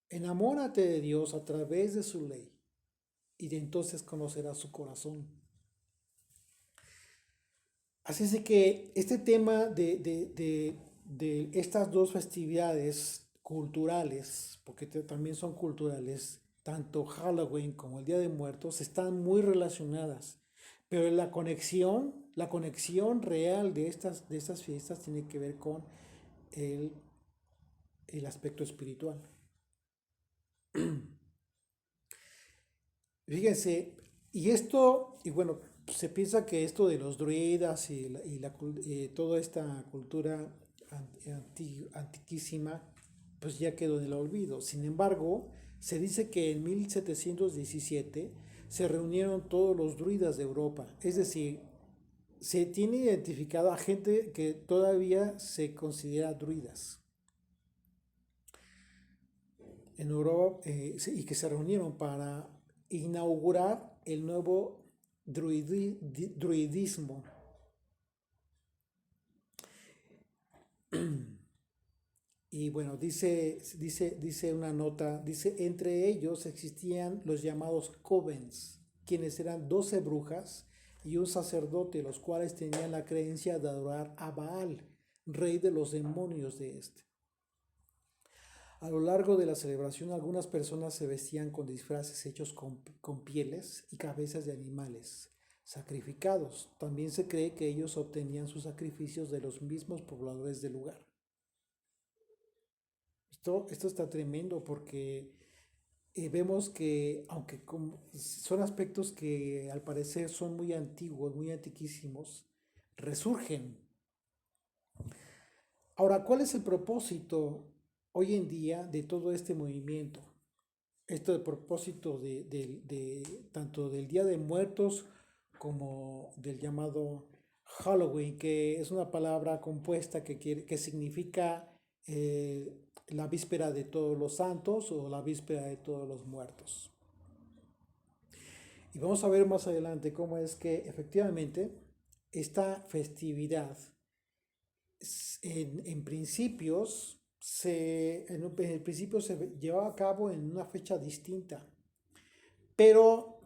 Enamórate de Dios a través de su ley y de entonces conocerás su corazón. Así es de que este tema de estas dos festividades culturales, porque también son culturales, tanto Halloween como el Día de Muertos están muy relacionadas, pero la conexión real de estas fiestas tiene que ver con el, el aspecto espiritual. Fíjense, y bueno, se piensa que esto de los druidas toda esta cultura antiquísima, pues ya quedó en el olvido. Sin embargo, se dice que en 1717 se reunieron todos los druidas de Europa, es decir, se tiene identificado a gente que todavía se considera druidas en Europa y que se reunieron para inaugurar el nuevo druidismo. Y bueno, dice una nota, dice, entre ellos existían los llamados covens, quienes eran 12 brujas y un sacerdote, los cuales tenían la creencia de adorar a Baal, rey de los demonios de este. A lo largo de la celebración, algunas personas se vestían con disfraces hechos con pieles y cabezas de animales sacrificados. También se cree que ellos obtenían sus sacrificios de los mismos pobladores del lugar. Esto está tremendo porque vemos que, aunque son aspectos que al parecer son muy antiguos, muy antiquísimos, resurgen. Ahora, ¿cuál es el propósito hoy en día de todo este movimiento? Esto de propósito tanto del Día de Muertos como del llamado Halloween, que es una palabra compuesta que significa la víspera de todos los santos o la víspera de todos los muertos. Y vamos a ver más adelante cómo es que efectivamente esta festividad en principios en el principio se llevaba a cabo en una fecha distinta, pero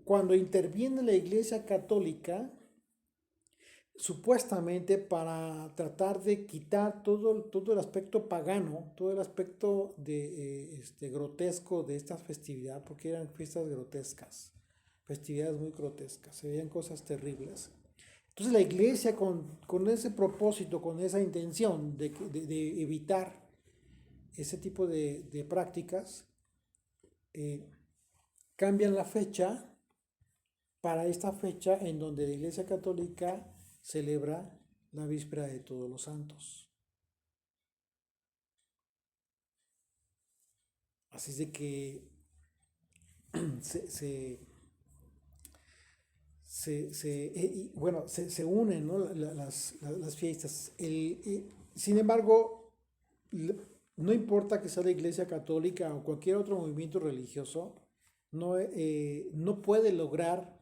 cuando interviene la Iglesia Católica, supuestamente para tratar de quitar todo el aspecto pagano, todo el aspecto grotesco de esta festividad, porque eran fiestas grotescas, festividades muy grotescas, se veían cosas terribles. Entonces la iglesia con ese propósito, con esa intención de evitar ese tipo de prácticas, cambian la fecha para esta fecha en donde la Iglesia Católica celebra la víspera de Todos los Santos. Así es de que se unen, ¿no? las fiestas. Sin embargo, no importa que sea la Iglesia Católica o cualquier otro movimiento religioso, no puede lograr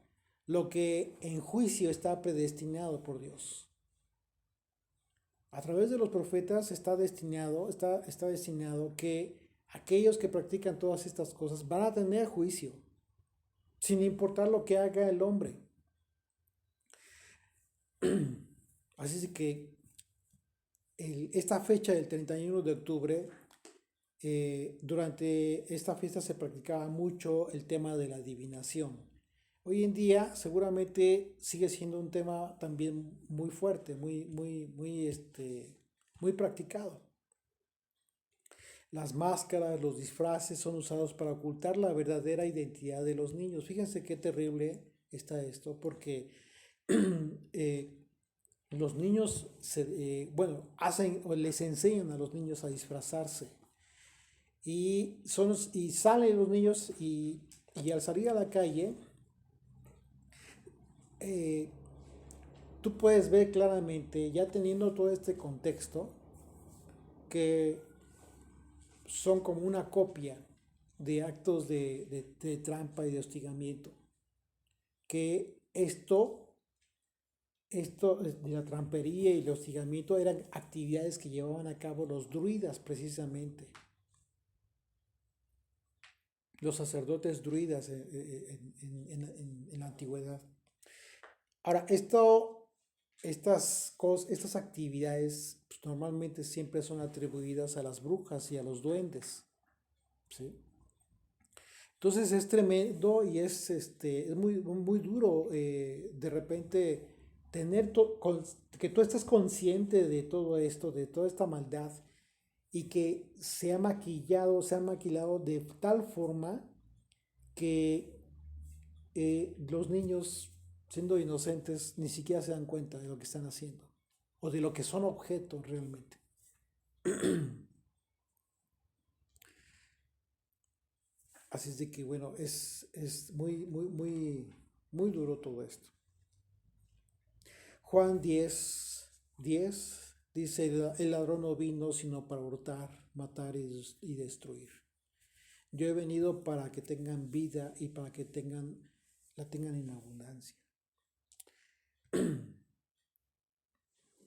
lo que en juicio está predestinado por Dios. A través de los profetas está destinado que aquellos que practican todas estas cosas van a tener juicio, sin importar lo que haga el hombre. Así es que esta fecha del 31 de octubre, durante esta fiesta se practicaba mucho el tema de la adivinación. Hoy en día seguramente sigue siendo un tema también muy fuerte, muy practicado. Las máscaras, los disfraces son usados para ocultar la verdadera identidad de los niños. Fíjense qué terrible está esto, porque los niños, les enseñan a los niños a disfrazarse. Y salen los niños y al salir a la calle, tú puedes ver claramente, ya teniendo todo este contexto, que son como una copia de actos de trampa y de hostigamiento. Que esto de la trampería y el hostigamiento eran actividades que llevaban a cabo los druidas precisamente. Los sacerdotes druidas en la antigüedad. Ahora, estas actividades pues, normalmente siempre son atribuidas a las brujas y a los duendes, ¿sí? Entonces es tremendo y es muy, muy duro de repente que tú estés consciente de todo esto, de toda esta maldad y que se ha maquilado de tal forma que los niños, siendo inocentes, ni siquiera se dan cuenta de lo que están haciendo o de lo que son objetos realmente. Así es de que, bueno, es muy, muy, muy, muy duro todo esto. Juan 10 dice, el ladrón no vino sino para hurtar, matar y destruir. Yo he venido para que tengan vida y para que la tengan en abundancia.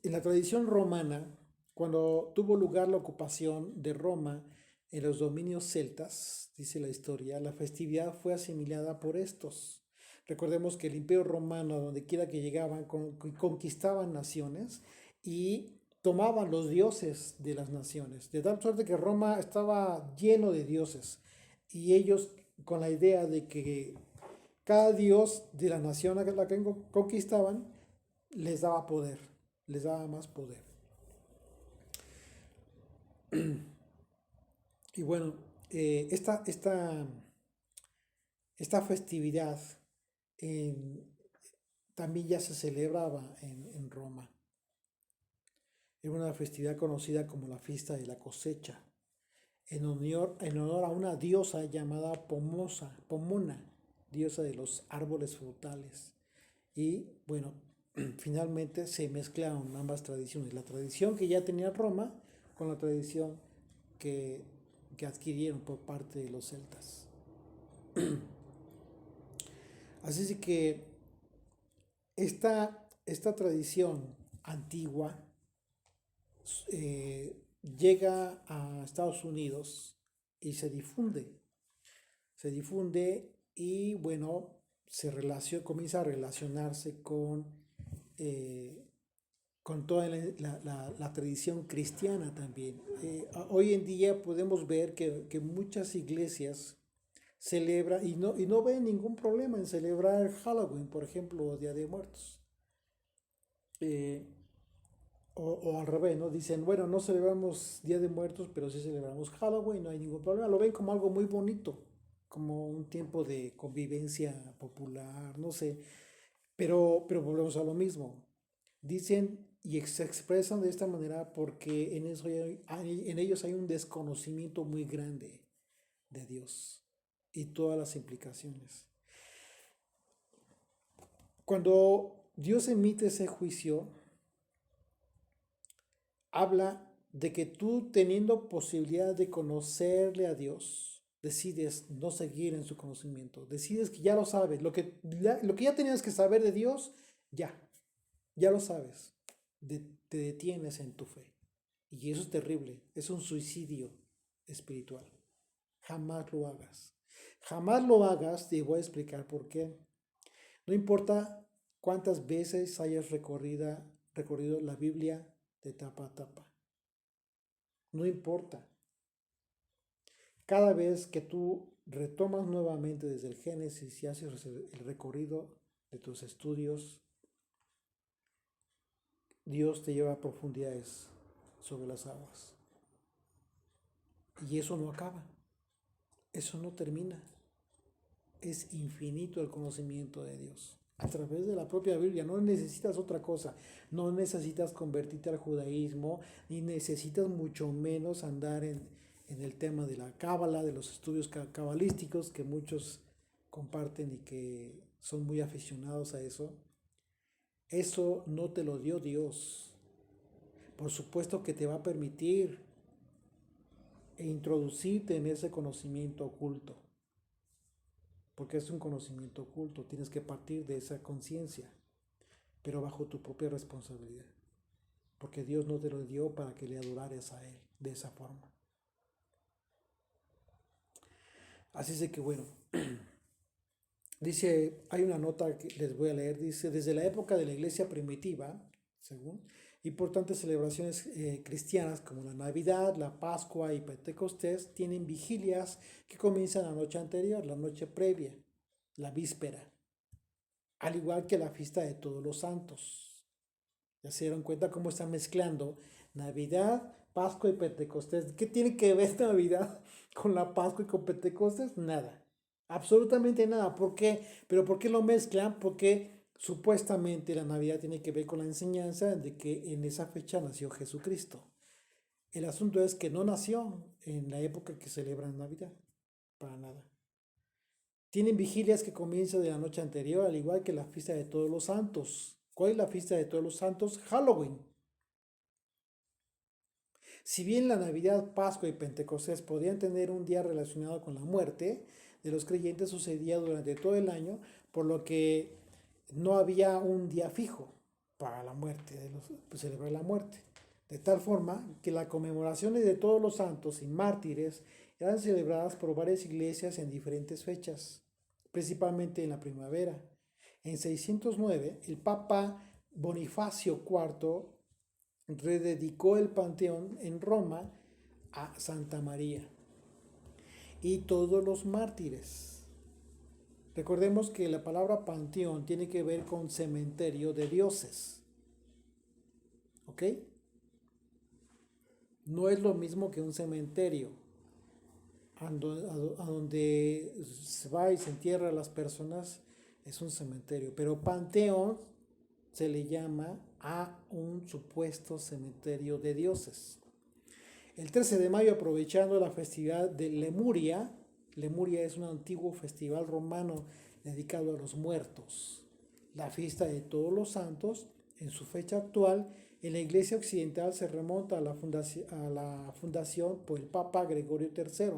En la tradición romana, cuando tuvo lugar la ocupación de Roma en los dominios celtas, dice la historia, la festividad fue asimilada por estos. Recordemos que el Imperio Romano, a donde quiera que llegaban, conquistaban naciones y tomaban los dioses de las naciones, de tal suerte que Roma estaba lleno de dioses y ellos con la idea de que cada dios de la nación a la que conquistaban les daba poder, les daba más poder. Y bueno, eh, esta, esta, esta festividad en- también ya se celebraba en Roma. Era una festividad conocida como la fiesta de la cosecha, en honor a una diosa llamada Pomona, diosa de los árboles frutales. Y bueno, finalmente se mezclaron ambas tradiciones, la tradición que ya tenía Roma con la tradición que, que adquirieron por parte de los celtas. Así es que esta tradición antigua llega a Estados Unidos y se difunde y bueno, comienza a relacionarse eh, con toda la tradición cristiana también. Hoy en día podemos ver que muchas iglesias celebran y no ven ningún problema en celebrar Halloween, por ejemplo, o Día de Muertos. Eh, o al revés, ¿no? Dicen, bueno, no celebramos Día de Muertos, pero sí celebramos Halloween, no hay ningún problema. Lo ven como algo muy bonito, como un tiempo de convivencia popular, no sé. Pero volvemos a lo mismo. Dicen y se expresan de esta manera porque en ellos hay un desconocimiento muy grande de Dios y todas las implicaciones. Cuando Dios emite ese juicio, habla de que tú teniendo posibilidad de conocerle a Dios, decides no seguir en su conocimiento, decides que ya lo sabes, lo que ya tenías que saber de Dios, ya lo sabes, te detienes en tu fe. Y eso es terrible, es un suicidio espiritual. Jamás lo hagas. Jamás lo hagas, te voy a explicar por qué. No importa cuántas veces hayas recorrido la Biblia de tapa a tapa. No importa. Cada vez que tú retomas nuevamente desde el Génesis y haces el recorrido de tus estudios, Dios te lleva a profundidades sobre las aguas. Y eso no acaba, eso no termina. Es infinito el conocimiento de Dios. A través de la propia Biblia, no necesitas otra cosa, no necesitas convertirte al judaísmo, ni necesitas mucho menos andar en el tema de la cábala, de los estudios cabalísticos que muchos comparten y que son muy aficionados a eso. Eso no te lo dio Dios. Por supuesto que te va a permitir introducirte en ese conocimiento oculto, porque es un conocimiento oculto, tienes que partir de esa conciencia, pero bajo tu propia responsabilidad, porque Dios no te lo dio para que le adorares a Él de esa forma. Así es de que bueno, dice, hay una nota que les voy a leer, dice, desde la época de la iglesia primitiva, según, Importantes celebraciones cristianas como la Navidad, la Pascua y Pentecostés tienen vigilias que comienzan la noche anterior, la noche previa, la víspera, al igual que la fiesta de Todos los Santos. ¿Ya se dieron cuenta cómo están mezclando Navidad, Pascua y Pentecostés? ¿Qué tiene que ver Navidad con la Pascua y con Pentecostés? Nada, absolutamente nada. ¿Por qué? ¿Pero por qué lo mezclan? Porque supuestamente la Navidad tiene que ver con la enseñanza de que en esa fecha nació Jesucristo. El asunto es que no nació en la época que celebran Navidad, para nada. Tienen vigilias que comienzan de la noche anterior, al igual que la fiesta de Todos los Santos. ¿Cuál es la fiesta de Todos los Santos? Halloween. Si bien la Navidad, Pascua y Pentecostés podían tener un día relacionado con la muerte de los creyentes, sucedía durante todo el año, por lo que no había un día fijo para la muerte, pues, celebrar la muerte. De tal forma que las conmemoraciones de todos los santos y mártires eran celebradas por varias iglesias en diferentes fechas, principalmente en la primavera. En 609, el Papa Bonifacio IV rededicó el panteón en Roma a Santa María y todos los mártires. Recordemos que la palabra panteón tiene que ver con cementerio de dioses. ¿Ok? No es lo mismo que un cementerio, a donde se va y se entierra a las personas, es un cementerio. Pero panteón se le llama a un supuesto cementerio de dioses. El 13 de mayo, aprovechando la festividad de Lemuria, Lemuria es un antiguo festival romano dedicado a los muertos. La fiesta de Todos los Santos, en su fecha actual, en la Iglesia Occidental se remonta a la fundación por el Papa Gregorio III,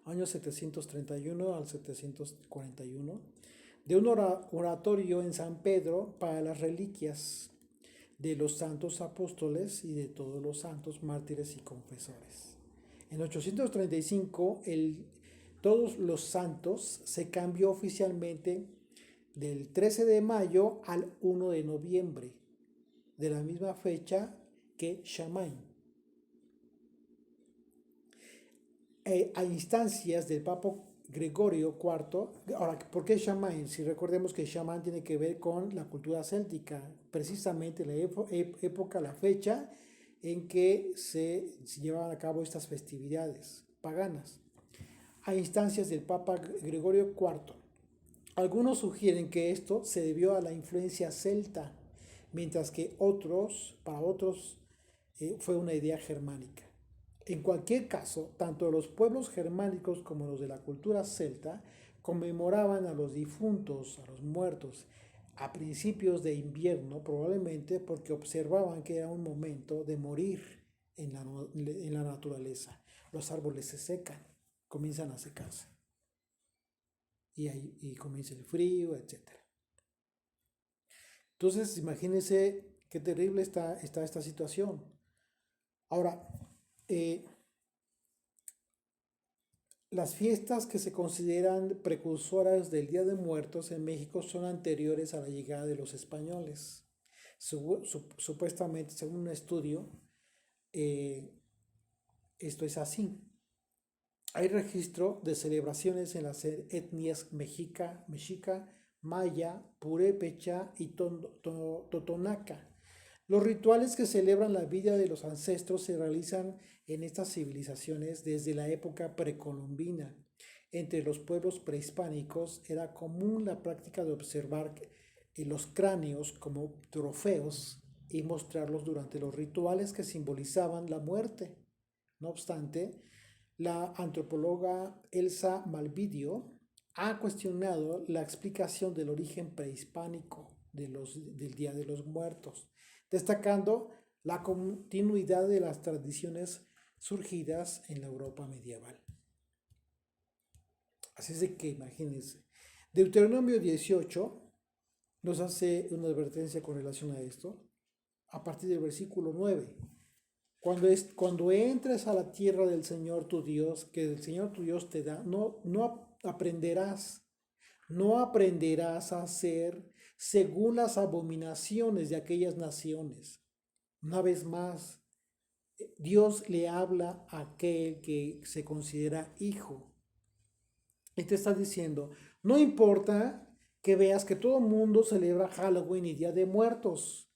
años 731 al 741, de un oratorio en San Pedro para las reliquias de los santos apóstoles y de todos los santos mártires y confesores. En 835, todos los santos se cambió oficialmente del 13 de mayo al 1 de noviembre, de la misma fecha que Shamain. A instancias del Papa Gregorio IV. Ahora, ¿por qué Shamain? Si recordemos que Shamain tiene que ver con la cultura céltica, precisamente la época, la fecha en que se llevaban a cabo estas festividades paganas. A instancias del Papa Gregorio IV. Algunos sugieren que esto se debió a la influencia celta, mientras que para otros, fue una idea germánica. En cualquier caso, tanto los pueblos germánicos como los de la cultura celta conmemoraban a los difuntos, a los muertos, a principios de invierno, probablemente porque observaban que era un momento de morir en la naturaleza. Los árboles se secan, comienzan a secarse. Y comienza el frío, etc. Entonces, imagínense qué terrible está esta situación. Ahora, las fiestas que se consideran precursoras del Día de Muertos en México son anteriores a la llegada de los españoles. Supuestamente, según un estudio, esto es así. Hay registro de celebraciones en las etnias mexica, maya, purépecha y totonaca. Los rituales que celebran la vida de los ancestros se realizan en estas civilizaciones desde la época precolombina. Entre los pueblos prehispánicos era común la práctica de observar los cráneos como trofeos y mostrarlos durante los rituales que simbolizaban la muerte. No obstante, la antropóloga Elsa Malvidio ha cuestionado la explicación del origen prehispánico del Día de los Muertos, destacando la continuidad de las tradiciones surgidas en la Europa medieval. Así es de que imagínense. Deuteronomio 18 nos hace una advertencia con relación a esto, a partir del versículo 9. Cuando entres a la tierra del Señor tu Dios, que el Señor tu Dios te da, no aprenderás, no aprenderás a hacer según las abominaciones de aquellas naciones. Una vez más, Dios le habla a aquel que se considera hijo. Y te está diciendo, no importa que veas que todo el mundo celebra Halloween y Día de Muertos.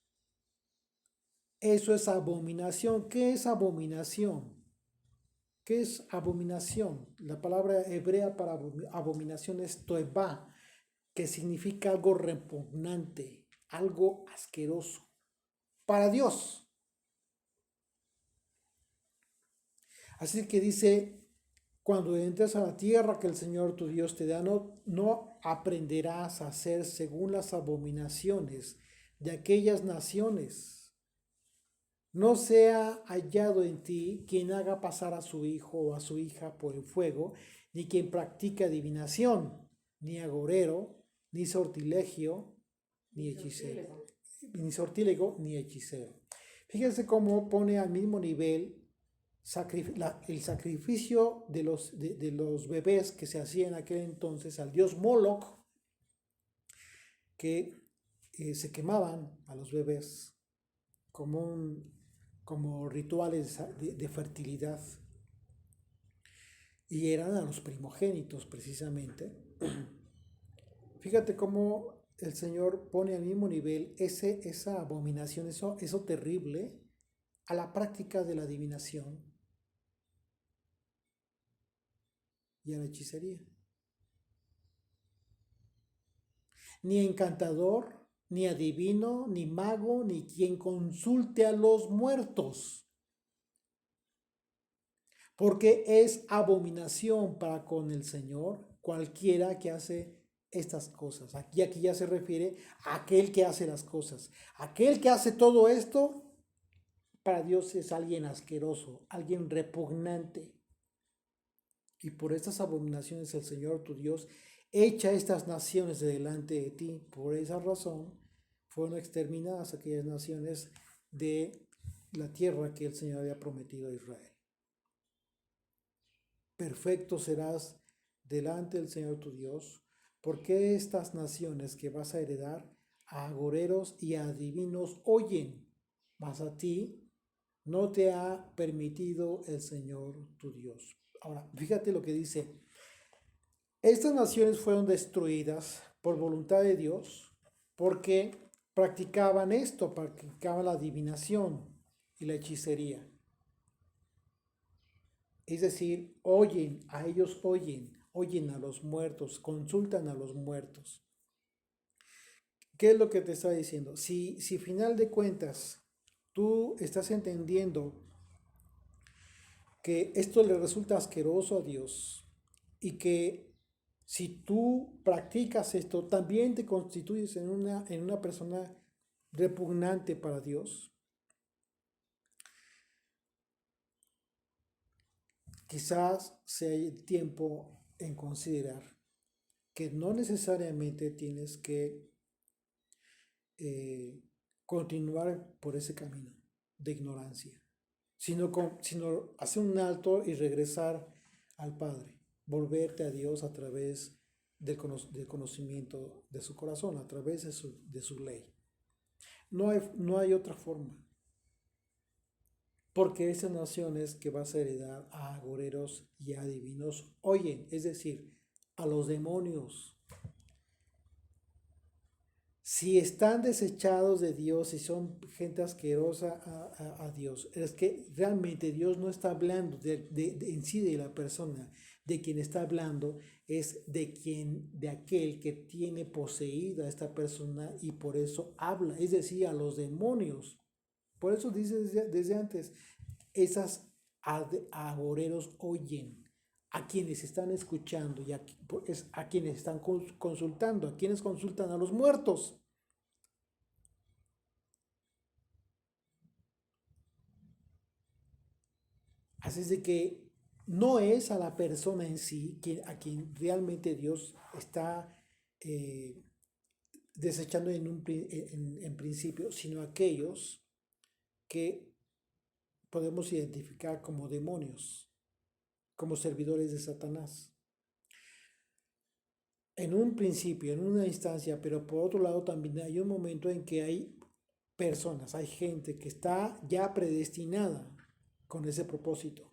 Eso es abominación. ¿Qué es abominación? ¿Qué es abominación? La palabra hebrea para abominación es toeba, que significa algo repugnante, algo asqueroso. Para Dios. Así que dice, cuando entres a la tierra que el Señor tu Dios te da, no aprenderás a hacer según las abominaciones de aquellas naciones. No sea hallado en ti quien haga pasar a su hijo o a su hija por el fuego, ni quien practica adivinación, ni agorero, ni sortilegio, ni hechicero, ni sortílego, ni hechicero. Fíjense cómo pone al mismo nivel el sacrificio de los bebés que se hacía en aquel entonces al dios Moloch, que se quemaban a los bebés como rituales de fertilidad, y eran a los primogénitos precisamente. Fíjate cómo el Señor pone al mismo nivel esa abominación, eso terrible, a la práctica de la adivinación y a la hechicería. Ni encantador, ni adivino, ni mago, ni quien consulte a los muertos, porque es abominación para con el Señor cualquiera que hace estas cosas. Aquí ya se refiere a aquel que hace las cosas. Aquel que hace todo esto, para Dios es alguien asqueroso, alguien repugnante. Y por estas abominaciones el Señor tu Dios echa estas naciones de delante de ti. Por esa razón fueron exterminadas aquellas naciones de la tierra que el Señor había prometido a Israel. Perfecto serás delante del Señor tu Dios, porque estas naciones que vas a heredar a agoreros y a adivinos oyen, mas a ti no te ha permitido el Señor tu Dios. Ahora, fíjate lo que dice. Estas naciones fueron destruidas por voluntad de Dios porque practicaban la adivinación y la hechicería. Es decir, oyen a los muertos, consultan a los muertos. ¿Qué es lo que te está diciendo? Si final de cuentas tú estás entendiendo que esto le resulta asqueroso a Dios y que si tú practicas esto, también te constituyes en una persona repugnante para Dios, quizás sea el tiempo en considerar que no necesariamente tienes que continuar por ese camino de ignorancia, sino hacer un alto y regresar al Padre, volverte a Dios a través del conocimiento de su corazón, a través de su ley. No hay otra forma, porque esas naciones que vas a heredar a agoreros y a adivinos oyen, es decir, a los demonios. Si están desechados de Dios y son gente asquerosa a Dios, es que realmente Dios no está hablando en sí de la persona, de quien está hablando es de aquel que tiene poseída a esta persona y por eso habla, es decir, a los demonios. Por eso dice desde antes, esas agoreros oyen a quienes están escuchando y a quienes están consultando, a quienes consultan a los muertos. Así es de que no es a la persona en sí a quien realmente Dios está desechando en principio, sino a aquellos que podemos identificar como demonios, como servidores de Satanás. en un principio, en una instancia, pero por otro lado también hay un momento en que hay personas, hay gente que está ya predestinada con ese propósito,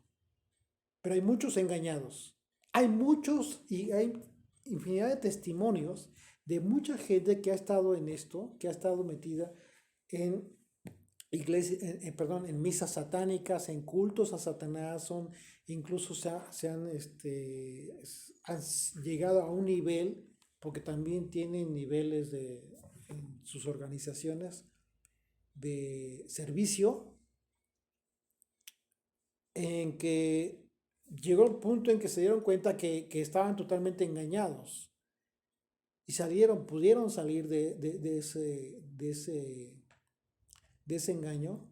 pero hay muchos engañados. Hay muchos y hay infinidad de testimonios de mucha gente que ha estado en esto, que ha estado metida en perdón, en misas satánicas, en cultos a Satanás, incluso han llegado a un nivel, porque también tienen niveles en sus organizaciones de servicio, en que llegó el punto en que se dieron cuenta que estaban totalmente engañados y pudieron salir de ese engaño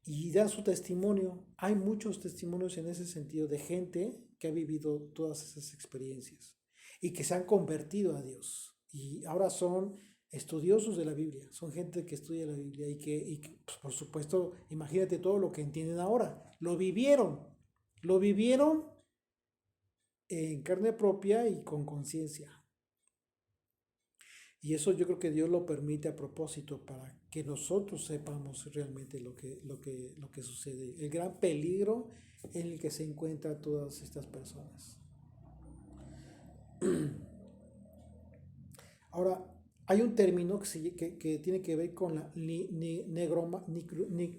y dar su testimonio. Hay muchos testimonios en ese sentido de gente que ha vivido todas esas experiencias y que se han convertido a Dios y ahora son estudiosos de la Biblia, son gente que estudia la Biblia pues, por supuesto, imagínate todo lo que entienden ahora, lo vivieron en carne propia y con conciencia. Y eso yo creo que Dios lo permite a propósito para que nosotros sepamos realmente lo que sucede. El gran peligro en el que se encuentran todas estas personas. Ahora, hay un término que tiene que ver con la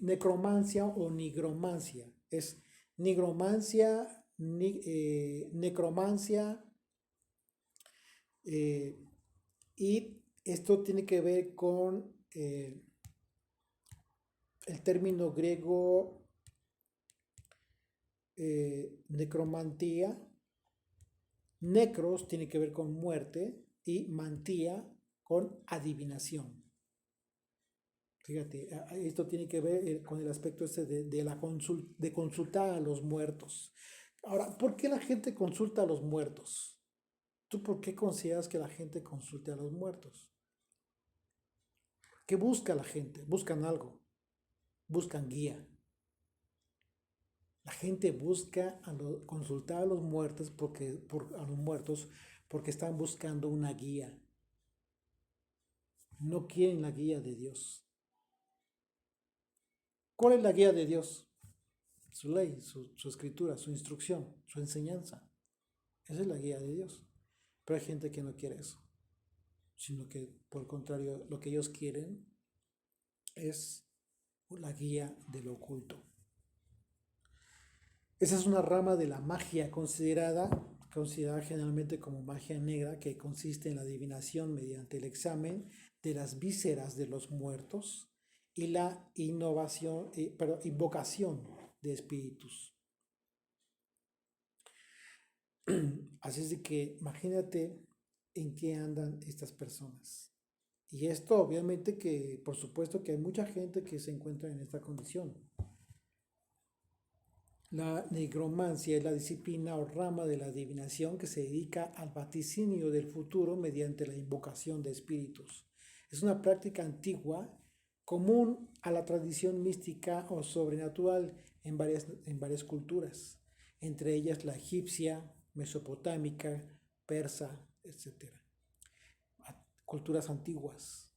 necromancia o nigromancia. Es nigromancia, necromancia, eh, y esto tiene que ver con el término griego necromantía. Necros tiene que ver con muerte y mantía con adivinación. Fíjate, esto tiene que ver con el aspecto este de consultar a los muertos. Ahora, ¿por qué la gente consulta a los muertos? ¿Tú por qué consideras que la gente consulte a los muertos? ¿Qué busca la gente? Buscan algo, buscan guía. La gente busca consultar a los muertos a los muertos porque están buscando una guía. No quieren la guía de Dios. ¿Cuál es la guía de Dios? Su ley, su escritura, su instrucción, su enseñanza. Esa es la guía de Dios. Pero hay gente que no quiere eso, sino que por el contrario, lo que ellos quieren es la guía de lo oculto. Esa es una rama de la magia considerada generalmente como magia negra, que consiste en la adivinación mediante el examen de las vísceras de los muertos y la invocación de espíritus. Así es de que imagínate en qué andan estas personas. Y esto obviamente que, por supuesto que hay mucha gente que se encuentra en esta condición. La nigromancia es la disciplina o rama de la adivinación que se dedica al vaticinio del futuro mediante la invocación de espíritus. Es una práctica antigua, común a la tradición mística o sobrenatural en varias culturas, entre ellas la egipcia, mesopotámica, persa, etc. Culturas antiguas.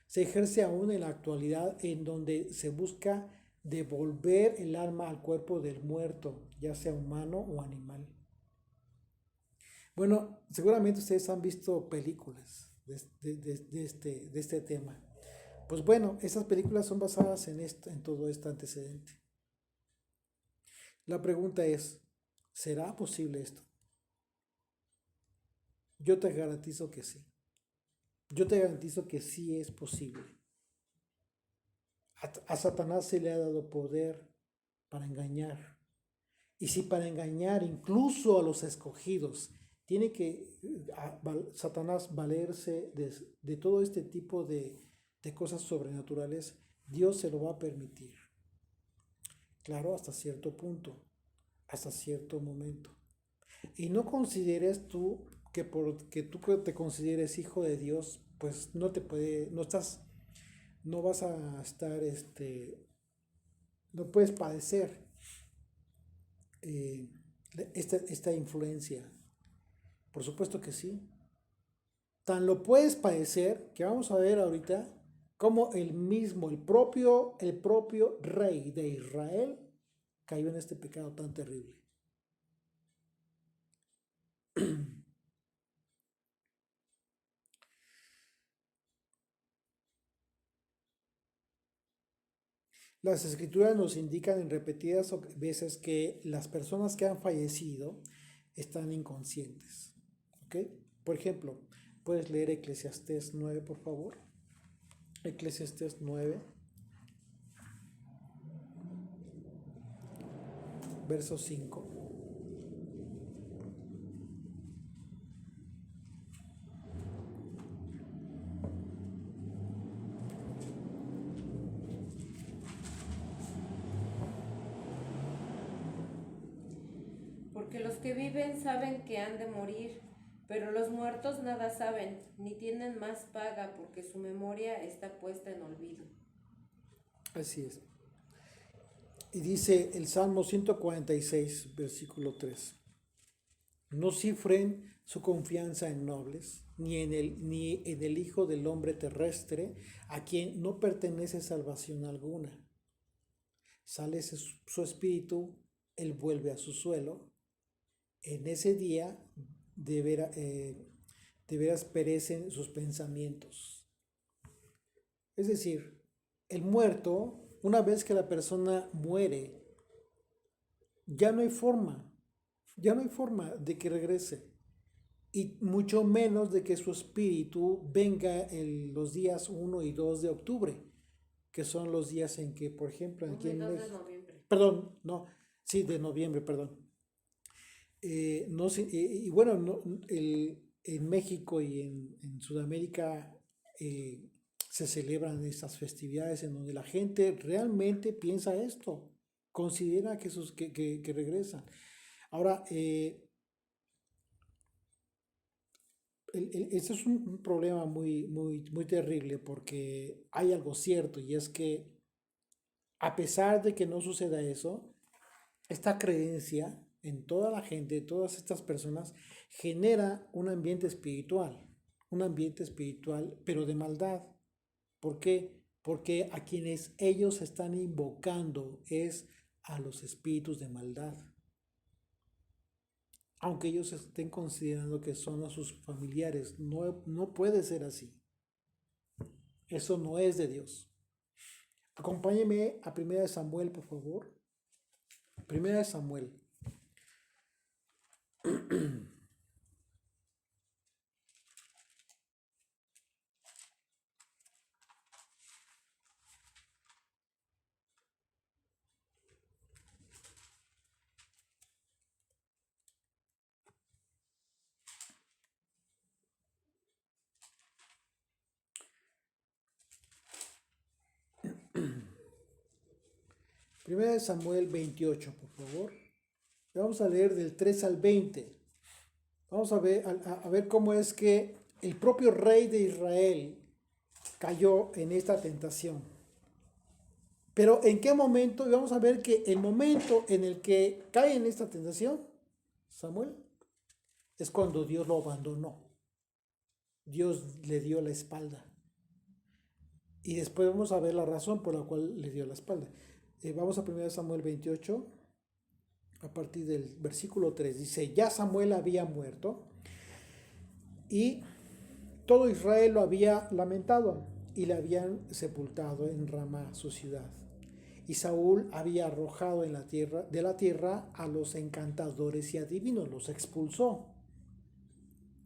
Se ejerce aún en la actualidad, en donde se busca devolver el alma al cuerpo del muerto, ya sea humano o animal. Bueno, seguramente ustedes han visto películas de este tema. Pues bueno, esas películas son basadas en todo este antecedente. La pregunta es, ¿será posible esto? Yo te garantizo que sí. Yo te garantizo que sí es posible. A Satanás se le ha dado poder para engañar. Y si para engañar incluso a los escogidos tiene que Satanás valerse de todo este tipo de cosas sobrenaturales, Dios se lo va a permitir. Claro, hasta cierto punto, hasta cierto momento. Y no consideres tú que porque tú te consideres hijo de Dios, pues no vas a estar, no puedes padecer esta influencia. Por supuesto que sí. Tan lo puedes padecer que vamos a ver ahorita cómo el propio rey de Israel cayó en este pecado tan terrible. Las escrituras nos indican en repetidas veces que las personas que han fallecido están inconscientes. ¿Ok? Por ejemplo, puedes leer Eclesiastés 9, por favor. Eclesiastés 9, verso 5. Porque los que viven saben que han de morir, pero los muertos nada saben, ni tienen más paga, porque su memoria está puesta en olvido. Así es. Y dice el Salmo 146, versículo 3. No cifren su confianza en nobles, ni en el Hijo del Hombre terrestre, a quien no pertenece salvación alguna. Sale su espíritu, él vuelve a su suelo. En ese día de veras perecen sus pensamientos. Es decir, el muerto, una vez que la persona muere, ya no hay forma de que regrese. Y mucho menos de que su espíritu venga en los días 1 y 2 de octubre, que son los días en que, por ejemplo, aquí en 2 de México, noviembre. perdón, no, sí, de noviembre, perdón. No sé, y bueno, en México y en Sudamérica se celebran estas festividades en donde la gente realmente piensa esto, considera que regresan. Ahora, ese es un problema muy, muy, muy terrible porque hay algo cierto y es que a pesar de que no suceda eso, esta creencia en toda la gente, todas estas personas, genera un ambiente espiritual, pero de maldad. ¿Por qué? Porque a quienes ellos están invocando es a los espíritus de maldad. Aunque ellos estén considerando que son a sus familiares, no puede ser así. Eso no es de Dios. Acompáñeme a 1 Samuel, por favor. 1 Samuel. Primera de Samuel 28, por favor. Vamos a leer del 3 al 20. Vamos a ver cómo es que el propio rey de Israel cayó en esta tentación. Pero ¿en qué momento? Y vamos a ver que el momento en el que cae en esta tentación, Samuel, es cuando Dios lo abandonó. Dios le dio la espalda. Y después vamos a ver la razón por la cual le dio la espalda. Vamos a 1 Samuel 28, a partir del versículo 3. Dice, ya Samuel había muerto y todo Israel lo había lamentado y le habían sepultado en Ramá, su ciudad. Y Saúl había arrojado de la tierra a los encantadores y adivinos, los expulsó.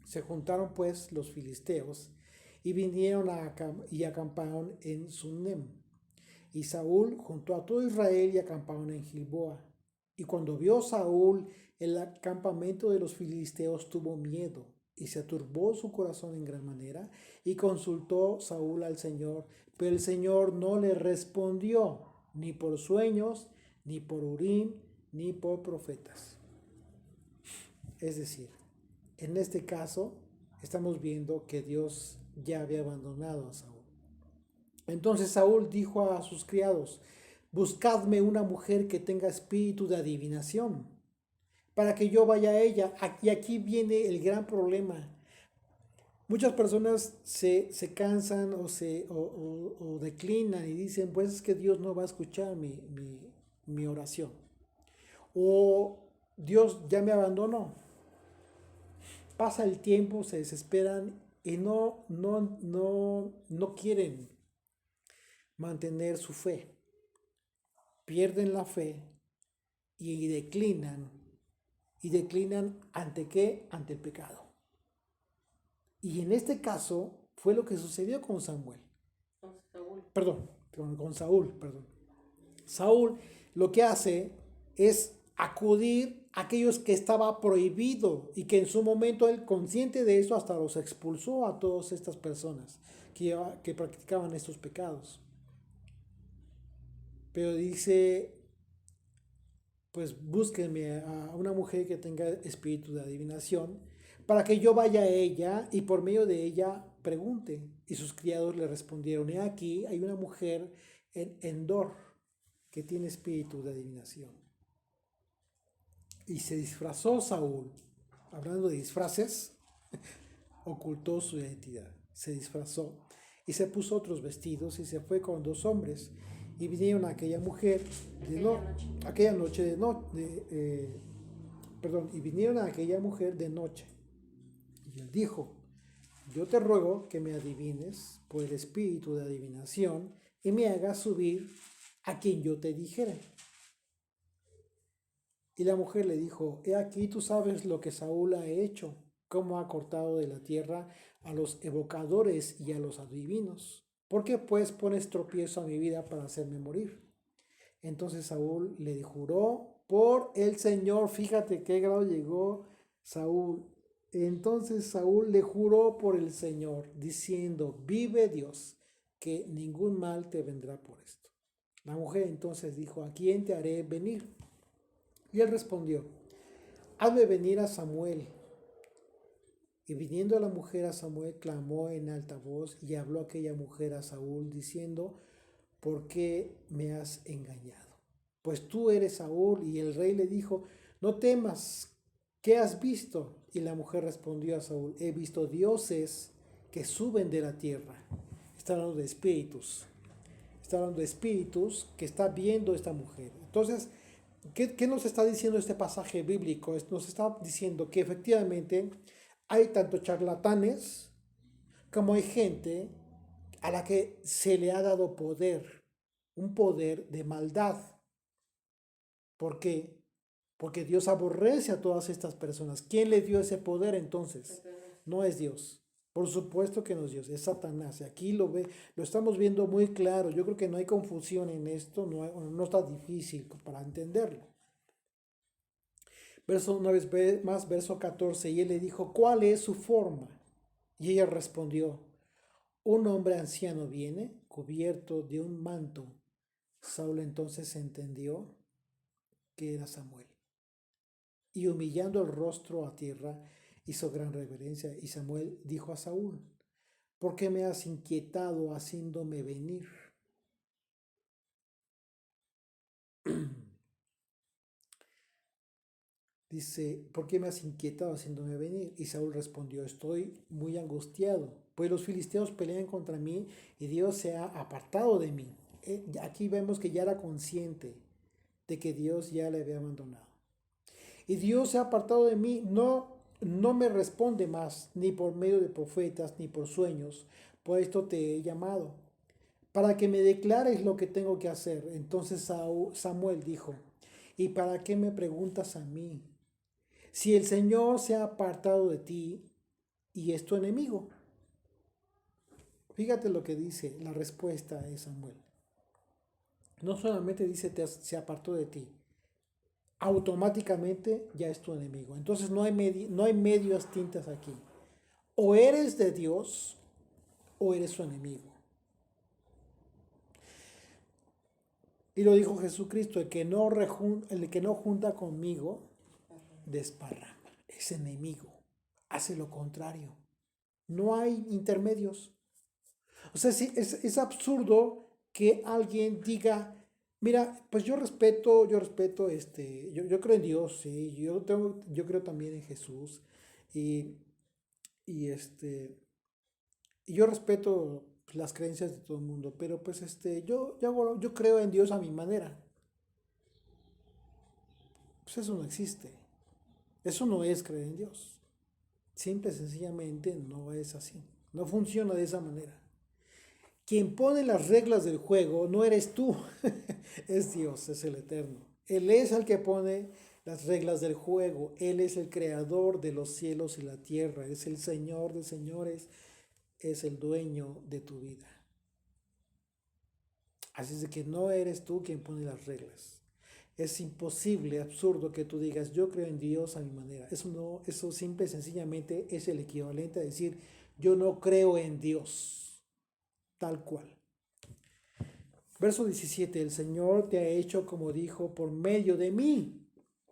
Se juntaron pues los filisteos y vinieron y acamparon en Sunem. Y Saúl juntó a todo Israel y acamparon en Gilboa. Y cuando vio Saúl el campamento de los filisteos, tuvo miedo y se turbó su corazón en gran manera. Y consultó Saúl al Señor, pero el Señor no le respondió, ni por sueños, ni por Urim, ni por profetas. Es decir, en este caso estamos viendo que Dios ya había abandonado a Saúl. Entonces Saúl dijo a sus criados, buscadme una mujer que tenga espíritu de adivinación, para que yo vaya a ella. Y aquí viene el gran problema. Muchas personas se cansan o declinan y dicen, pues es que Dios no va a escuchar mi oración. O Dios ya me abandonó. Pasa el tiempo, se desesperan y no quieren mantener su fe. Pierden la fe y declinan. ¿Y declinan ante qué? Ante el pecado. Y en este caso fue lo que sucedió con Samuel. Con Saúl. Perdón, con Saúl, perdón. Saúl lo que hace es acudir a aquellos que estaba prohibido y que en su momento él, consciente de eso, hasta los expulsó a todas estas personas que practicaban estos pecados. Pero dice, pues búsquenme a una mujer que tenga espíritu de adivinación para que yo vaya a ella y por medio de ella pregunte. Y sus criados le respondieron, he aquí hay una mujer en Endor que tiene espíritu de adivinación. Y se disfrazó Saúl, hablando de disfraces, ocultó su identidad, se disfrazó y se puso otros vestidos y se fue con 2 hombres y vinieron a aquella mujer aquella noche y vinieron a aquella mujer de noche. Y él dijo, yo te ruego que me adivines por el espíritu de adivinación y me hagas subir a quien yo te dijere. Y la mujer le dijo, he aquí tú sabes lo que Saúl ha hecho, cómo ha cortado de la tierra a los evocadores y a los adivinos. ¿Por qué pues pones tropiezo a mi vida para hacerme morir? Entonces Saúl le juró por el Señor. Fíjate qué grado llegó Saúl. Entonces Saúl le juró por el Señor, diciendo, vive Dios, que ningún mal te vendrá por esto. La mujer entonces dijo, ¿a quién te haré venir? Y él respondió, hazme venir a Samuel. Y viniendo la mujer a Samuel, clamó en alta voz y habló aquella mujer a Saúl, diciendo, ¿por qué me has engañado? Pues tú eres Saúl. Y el rey le dijo, no temas, ¿qué has visto? Y la mujer respondió a Saúl, he visto dioses que suben de la tierra. Está hablando de espíritus. Está hablando de espíritus que está viendo esta mujer. Entonces, ¿qué nos está diciendo este pasaje bíblico? Nos está diciendo que efectivamente hay tanto charlatanes como hay gente a la que se le ha dado poder, un poder de maldad. ¿Por qué? Porque Dios aborrece a todas estas personas. ¿Quién le dio ese poder entonces? No es Dios. Por supuesto que no es Dios, es Satanás. Y aquí lo estamos viendo muy claro. Yo creo que no hay confusión en esto, no está difícil para entenderlo. Una vez más, verso 14, y él le dijo, ¿cuál es su forma? Y ella respondió, un hombre anciano viene, cubierto de un manto. Saúl entonces entendió que era Samuel. Y humillando el rostro a tierra, hizo gran reverencia. Y Samuel dijo a Saúl, ¿por qué me has inquietado haciéndome venir? Dice, ¿por qué me has inquietado haciéndome venir? Y Saúl respondió, estoy muy angustiado, pues los filisteos pelean contra mí y Dios se ha apartado de mí. Aquí vemos que ya era consciente de que Dios ya le había abandonado. Y Dios se ha apartado de mí, no me responde más, ni por medio de profetas, ni por sueños. Por esto te he llamado, para que me declares lo que tengo que hacer. Entonces Samuel dijo, ¿y para qué me preguntas a mí? Si el Señor se ha apartado de ti y es tu enemigo. Fíjate lo que dice la respuesta de Samuel. No solamente dice se apartó de ti, automáticamente ya es tu enemigo. Entonces no hay medias tintas aquí. O eres de Dios o eres su enemigo. Y lo dijo Jesucristo, el que no junta conmigo, desparrama, es enemigo, hace lo contrario. No hay intermedios. O sea, sí, es absurdo que alguien diga, mira, pues yo respeto, yo creo en Dios, sí, yo creo también en Jesús, y yo respeto las creencias de todo el mundo, pero pues yo creo en Dios a mi manera. Pues eso no existe. Eso no es creer en Dios. Simple y sencillamente no es así. No funciona de esa manera. Quien pone las reglas del juego no eres tú, es Dios, es el Eterno. Él es el que pone las reglas del juego. Él es el creador de los cielos y la tierra. Es el Señor de señores. Es el dueño de tu vida. Así es de que no eres tú quien pone las reglas. Es imposible, absurdo que tú digas, yo creo en Dios a mi manera. Eso no, eso simple y sencillamente es el equivalente a decir, yo no creo en Dios, tal cual. Verso 17, el Señor te ha hecho como dijo por medio de mí,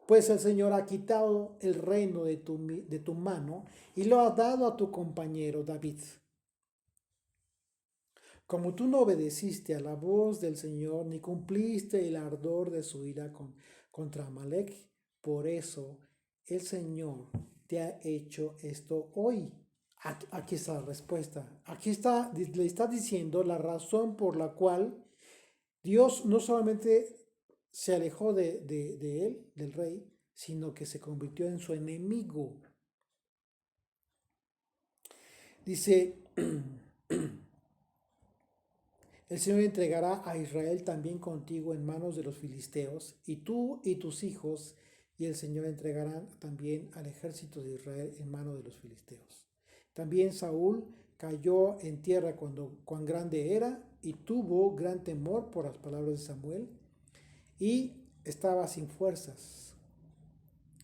pues el Señor ha quitado el reino de tu mano y lo ha dado a tu compañero David. Como tú no obedeciste a la voz del Señor, ni cumpliste el ardor de su ira contra Amalek, por eso el Señor te ha hecho esto hoy. Aquí está la respuesta. Aquí está, le está diciendo la razón por la cual Dios no solamente se alejó de él, del rey, sino que se convirtió en su enemigo. Dice... El Señor entregará a Israel también contigo en manos de los filisteos, y tú y tus hijos, y el Señor entregarán también al ejército de Israel en manos de los filisteos. También Saúl cayó en tierra cuán grande era, y tuvo gran temor por las palabras de Samuel, y estaba sin fuerzas,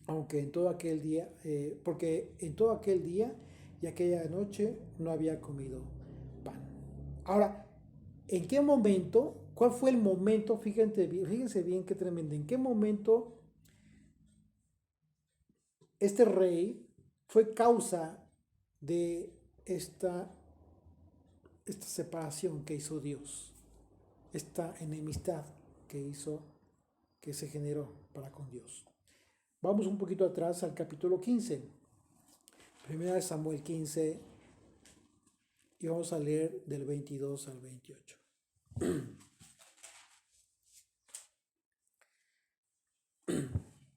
aunque en todo aquel día, porque en todo aquel día y aquella noche no había comido pan. Ahora, ¿en qué momento? ¿Cuál fue el momento? Fíjense bien qué tremendo. ¿En qué momento este rey fue causa de esta separación que hizo Dios? Esta enemistad que se generó para con Dios. Vamos un poquito atrás al capítulo 15. Primera de Samuel 15. Y vamos a leer del 22 al 28.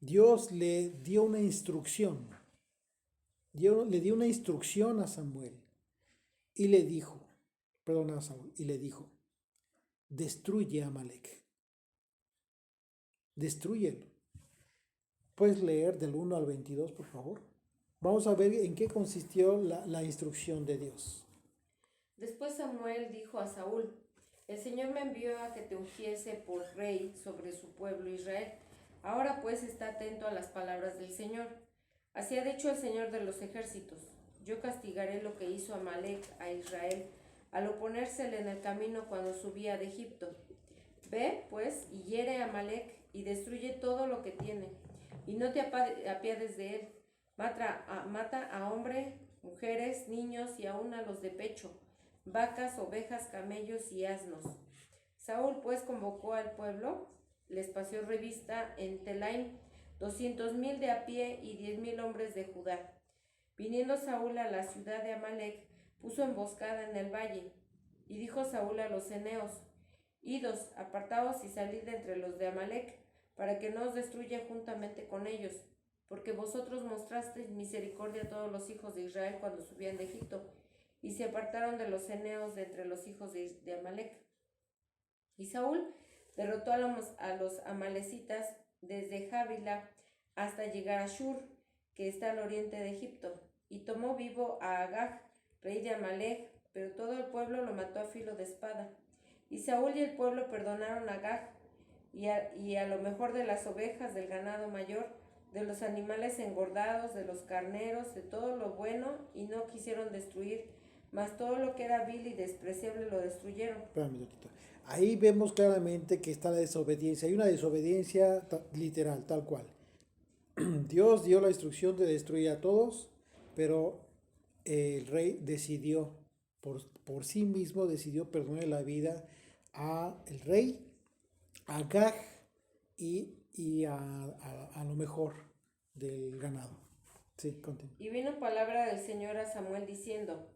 Dios le dio una instrucción. Le dio una instrucción a Samuel y le dijo, a Saúl, y le dijo, destruye a Amalek. Destrúyelo. ¿Puedes leer del 1 al 22, por favor? Vamos a ver en qué consistió la instrucción de Dios. Después Samuel dijo a Saúl, el Señor me envió a que te ungiese por rey sobre su pueblo Israel. Ahora pues está atento a las palabras del Señor. Así ha dicho el Señor de los ejércitos, yo castigaré lo que hizo Amalek a Israel al oponérsele en el camino cuando subía de Egipto. Ve, pues, y hiere a Amalek y destruye todo lo que tiene, y no te apiades de él. Mata a hombre, mujeres, niños y aun a los de pecho, vacas, ovejas, camellos y asnos. Saúl pues convocó al pueblo, les paseó revista en Telaim, 200,000 de a pie y 10,000 hombres de Judá. Viniendo Saúl a la ciudad de Amalek, puso emboscada en el valle. Y dijo Saúl a los eneos, idos, apartaos y salid de entre los de Amalek, para que no os destruya juntamente con ellos, porque vosotros mostrasteis misericordia a todos los hijos de Israel cuando subían de Egipto, y se apartaron de los eneos de entre los hijos de Amalek. Y Saúl derrotó a los amalecitas desde Javila hasta llegar a Shur, que está al oriente de Egipto, y tomó vivo a Agag, rey de Amalek, pero todo el pueblo lo mató a filo de espada. Y Saúl y el pueblo perdonaron a Agag y a lo mejor de las ovejas, del ganado mayor, de los animales engordados, de los carneros, de todo lo bueno, y no quisieron destruir, mas todo lo que era vil y despreciable lo destruyeron. Espérame, ahí vemos claramente que está la desobediencia. Hay una desobediencia literal, tal cual. Dios dio la instrucción de destruir a todos, pero el rey decidió, por sí mismo, decidió perdonar la vida a el rey, a Agag y a lo mejor del ganado. Sí, continúa. Y vino palabra del Señor a Samuel diciendo,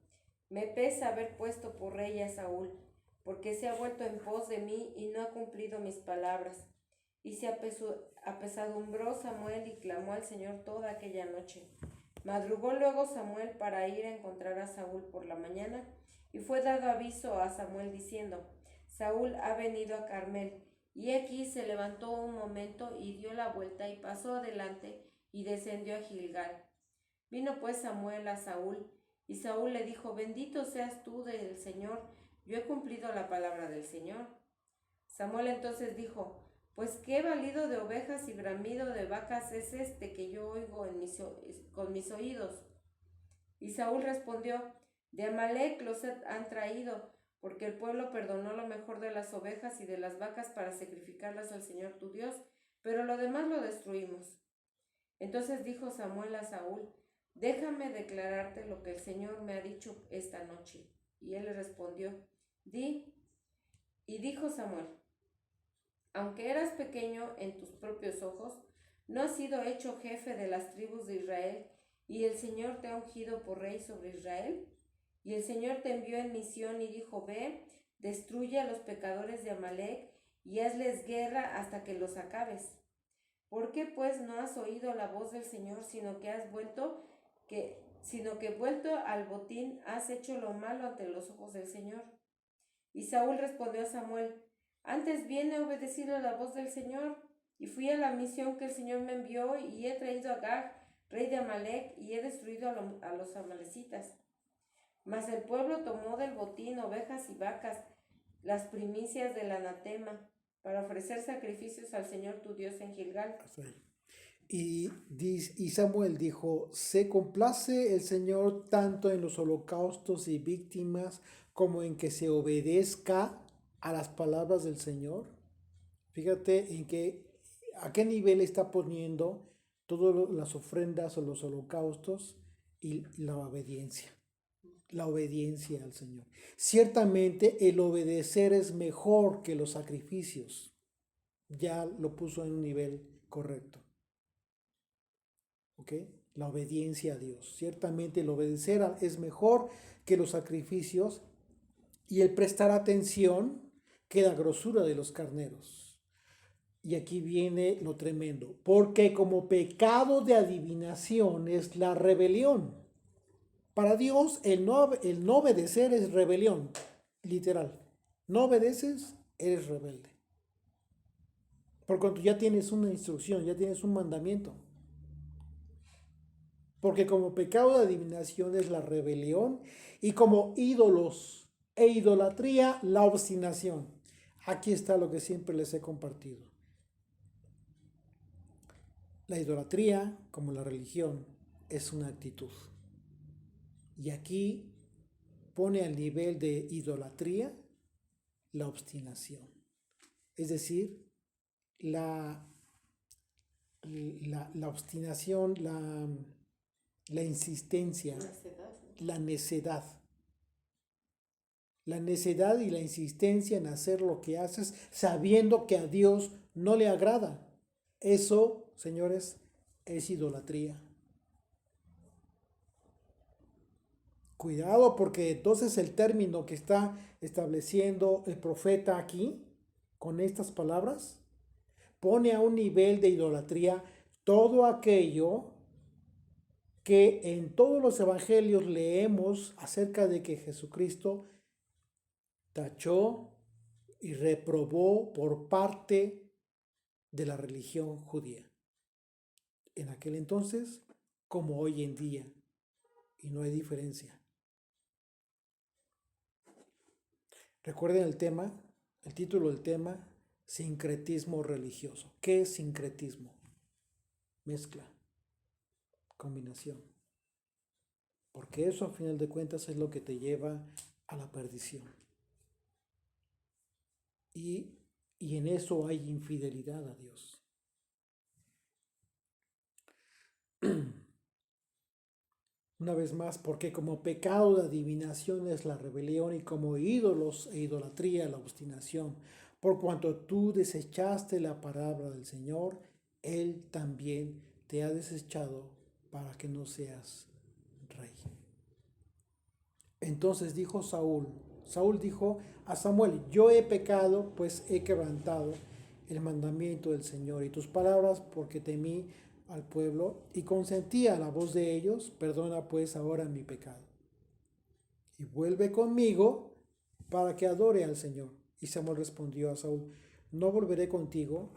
Me pesa haber puesto por rey a Saúl, porque se ha vuelto en pos de mí y no ha cumplido mis palabras. Y se apesadumbró Samuel y clamó al Señor toda aquella noche. Madrugó luego Samuel para ir a encontrar a Saúl por la mañana, y fue dado aviso a Samuel diciendo: Saúl ha venido a Carmel. Y aquí se levantó un momento y dio la vuelta y pasó adelante y descendió a Gilgal. Vino pues Samuel a Saúl, y Saúl le dijo: Bendito seas tú del Señor, yo he cumplido la palabra del Señor. Samuel entonces dijo: Pues qué balido de ovejas y bramido de vacas es este que yo oigo con mis oídos. Y Saúl respondió: De Amalec los han traído, porque el pueblo perdonó lo mejor de las ovejas y de las vacas para sacrificarlas al Señor tu Dios, pero lo demás lo destruimos. Entonces dijo Samuel a Saúl: Déjame declararte lo que el Señor me ha dicho esta noche. Y él le respondió: Di. Y dijo Samuel: Aunque eras pequeño en tus propios ojos, no has sido hecho jefe de las tribus de Israel, y el Señor te ha ungido por rey sobre Israel. Y el Señor te envió en misión y dijo: Ve, destruye a los pecadores de Amalec y hazles guerra hasta que los acabes. ¿Por qué pues no has oído la voz del Señor, sino que vuelto al botín has hecho lo malo ante los ojos del Señor? Y Saúl respondió a Samuel: Antes bien he obedecido la voz del Señor, y fui a la misión que el Señor me envió, y he traído a Agag, rey de Amalec, y he destruido a los amalecitas. Mas el pueblo tomó del botín ovejas y vacas, las primicias del anatema, para ofrecer sacrificios al Señor tu Dios en Gilgal. Y Samuel dijo: Se complace el Señor tanto en los holocaustos y víctimas como en que se obedezca a las palabras del Señor. Fíjate a qué nivel está poniendo todas las ofrendas o los holocaustos y la obediencia. La obediencia al Señor. Ciertamente el obedecer es mejor que los sacrificios. Ya lo puso en un nivel correcto. ¿Ok? La obediencia a Dios. Ciertamente el obedecer es mejor que los sacrificios, y el prestar atención que la grosura de los carneros. Y aquí viene lo tremendo. Porque como pecado de adivinación es la rebelión. Para Dios el no obedecer es rebelión, literal. No obedeces, eres rebelde. Por cuanto ya tienes una instrucción, ya tienes un mandamiento. Porque como pecado de adivinación es la rebelión, y como ídolos e idolatría, la obstinación. Aquí está lo que siempre les he compartido. La idolatría, como la religión, es una actitud. Y aquí pone al nivel de idolatría la obstinación. Es decir, la obstinación, la insistencia, la necedad. La necedad y la insistencia en hacer lo que haces sabiendo que a Dios no le agrada. Eso, señores, es idolatría. Cuidado, porque entonces el término que está estableciendo el profeta aquí, con estas palabras, pone a un nivel de idolatría todo aquello que en todos los evangelios leemos acerca de que Jesucristo tachó y reprobó por parte de la religión judía. En aquel entonces, como hoy en día, y no hay diferencia. Recuerden el título del tema: sincretismo religioso. ¿Qué es sincretismo? Mezcla, combinación. Porque eso, a final de cuentas, es lo que te lleva a la perdición. Y en eso hay infidelidad a Dios. Una vez más, porque como pecado de adivinación es la rebelión, y como ídolos e idolatría la obstinación. Por cuanto tú desechaste la palabra del Señor, Él también te ha desechado para que no seas rey. Entonces dijo Saúl dijo a Samuel, yo he pecado, pues he quebrantado el mandamiento del Señor y tus palabras, porque temí al pueblo y consentí a la voz de ellos, perdona pues ahora mi pecado. Y vuelve conmigo para que adore al Señor. Y Samuel respondió a Saúl, no volveré contigo,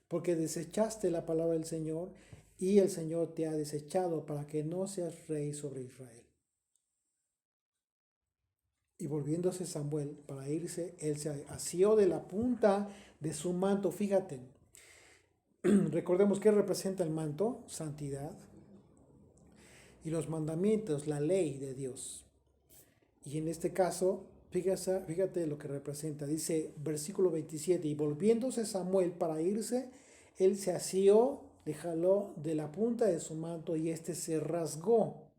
porque desechaste la palabra del Señor, y el Señor te ha desechado para que no seas rey sobre Israel. Y volviéndose Samuel para irse, él se asió de la punta de su manto. Fíjate, recordemos que representa el manto, santidad, y los mandamientos, la ley de Dios. Y en este caso, fíjate lo que representa. Dice versículo 27, y volviéndose Samuel para irse, él se asió, le jaló de la punta de su manto y este se rasgó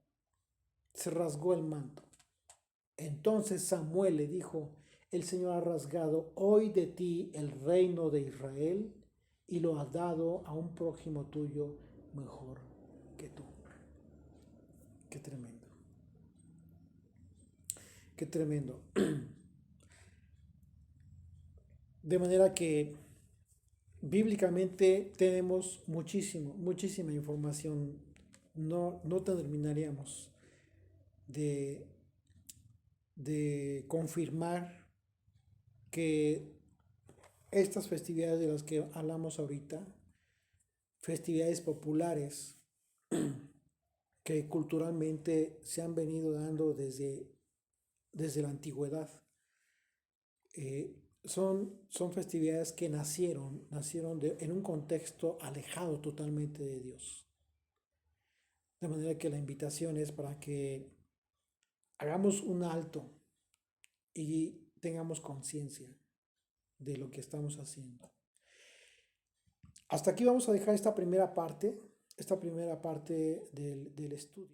el manto. Entonces Samuel le dijo, el Señor ha rasgado hoy de ti el reino de Israel y lo ha dado a un prójimo tuyo mejor que tú. Qué tremendo. Qué tremendo. De manera que bíblicamente tenemos muchísima información. No terminaríamos de confirmar que estas festividades de las que hablamos ahorita, festividades populares que culturalmente se han venido dando desde la antigüedad, son festividades que nacieron en un contexto alejado totalmente de Dios. De manera que la invitación es para que hagamos un alto y tengamos conciencia de lo que estamos haciendo. Hasta aquí vamos a dejar esta primera parte del estudio.